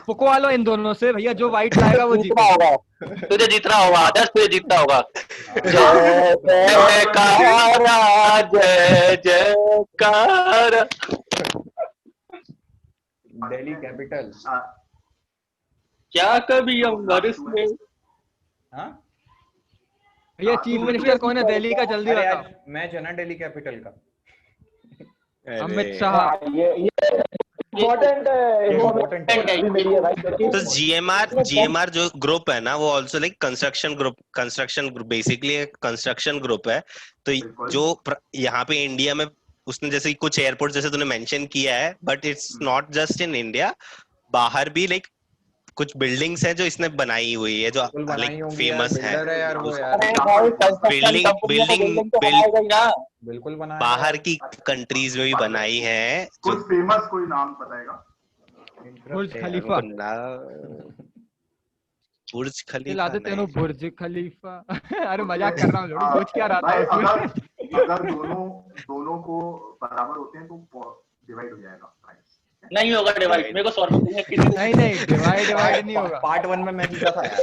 पुको लो इन दोनों से भैया, जो व्हाइट लाएगा वो जीतना जीतेगा। होगा, तुझे जीतना होगा आदर्श, तुझे जीतना होगा। जय जयकारा, जय जयकारा। दिल्ली कैपिटल, क्या कभी अंबर से हाँ भैया चीफ मिनिस्टर कौन है दिल्ली का, जल्दी अरे बताओ। आज मैच है ना दिल्ली कैपिटल का। अमित शाह। ये इम्पोर्टेंट तो GMR जो ग्रुप है ना वो also like construction group basically एक कंस्ट्रक्शन ग्रुप है। तो जो यहाँ पे इंडिया में उसने जैसे कुछ एयरपोर्ट जैसे तूने मेंशन किया है, but it's not just in India, बाहर भी लाइक कुछ बिल्डिंग्स है जो इसने बनाई हुई है जो लाइक फेमस है। बिल्कुल बनाया बाहर की कंट्रीज में भी बनाई है। कुछ फेमस कोई नाम बताएगा? बुर्ज खलीफा। बुर्ज लाते तेनों बुर्ज खलीफा। अरे मजाक कर रहा हूँ, सोच क्या रहा था भाई, उसमें। अगर दोनों को बराबर होते हैं तो डिवाइड हो जाएगा प्राइस। नहीं होगा डिवाइड, मेरे को सॉल्व नहीं डिवाइड नहीं होगा। पार्ट 1 में मैं जीता था यार।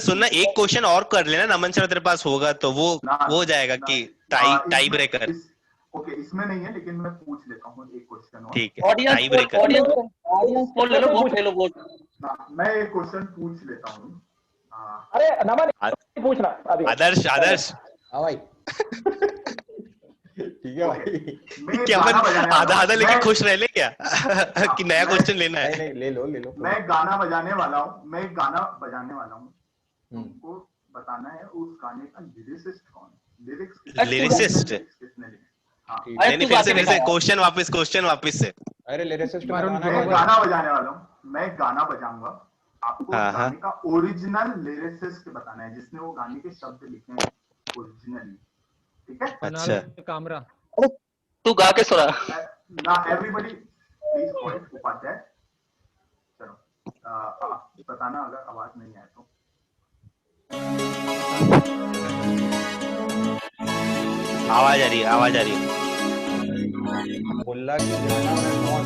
सुनना एक क्वेश्चन और कर लेना नमन सर, तेरे पास होगा तो वो हो जाएगा कि टाई ब्रेकर। ओके, इसमें नहीं है लेकिन मैं पूछ लेता हूँ एक क्वेश्चन और। ठीक है, टाई ब्रेकर। ऑडियंस को ले लो, वोट ले लो, वोट। मैं एक क्वेश्चन पूछ लेता हूँ। अरे नमन पूछना अभी। आदर्श हाँ भाई ठीक है भाई। क्या आधा लेके खुश रह ले क्या कि नया क्वेश्चन लेना है? नहीं ले लो। मैं गाना बजाने वाला हूँ, तुमको बताना है उस गाने का लिरिसिस्ट कौन है। लिरिसिस्ट? किसने लिखा? हाँ, नहीं फिर से क्वेश्चन वापस से। अरे लिरिसिस्ट मैं गाना बजाने वाला हूँ, मैं गाना बजाऊंगा, आपको गाने का ओरिजिनल लिरिसिस्ट बताना है जिसने वो गाने के शब्द लिखे हैं ओरिजिनली, ठीक है? अच्छा, कामरा। तू गा के सुना ना। Everybody please point Upadhyay. चलो बताना अगर आवाज नहीं आए तो। आवाज आ रही है। बुल्ला की जाना में कौन?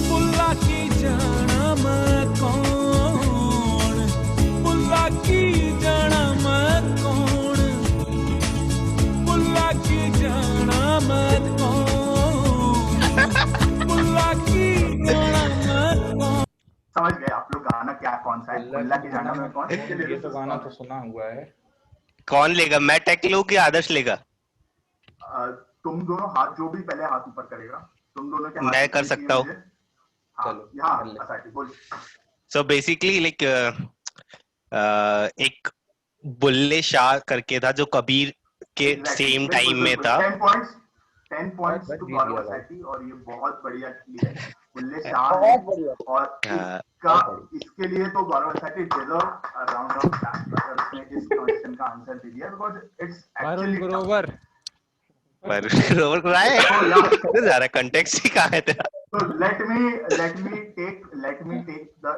बुल्ला की जाना मैं कौन, बुल्ला की जाना मैं कौन, बुल्ला की जाना मैं कौन, बुल्ला की जाना मैं कौन। समझ गए आप लोग गाना क्या कौन सा है? बुल्ला की जाना में कौन? ये तो गाना तो सुना हुआ है। कौन लेगा, मैं टेक लूं कि आदर्श लेगा? तुम दोनों हाथ, जो भी पहले हाथ ऊपर करेगा, तुम दोनों के हाथ मैं कर सकता हूँ। चलो यहाँ बोल। सो बेसिकली लाइक एक बुल्ले शाह करके था जो कबीर के सेम टाइम में था। 10 पॉइंट्स बस टू जीत गौरव गया भाई। सैटी, और ये बहुत बढ़िया है। बुल्ले शाह है, और इसके लिए तो Gaurav Sati deserve a round of applause अगर उसने इस क्वेश्चन का आंसर दे दिया, because it's Varun actually Grover. पर रोवर को आए तो जा रहा कंटेक्स्ट ही कहाँ है तेरा? So let me take the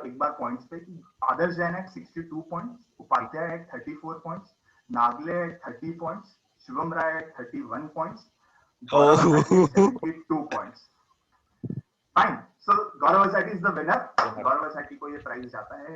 एक बार points पे कि आदर्श Jain at 62 points, Upadhyay at 34 points, Nagle at 30 points, Shivam Rai at 31 points, Gaurav सैटी 72 points. Fine. So Gaurav सैटी is the winner. गौरव सैटी को ये प्राइज जाता है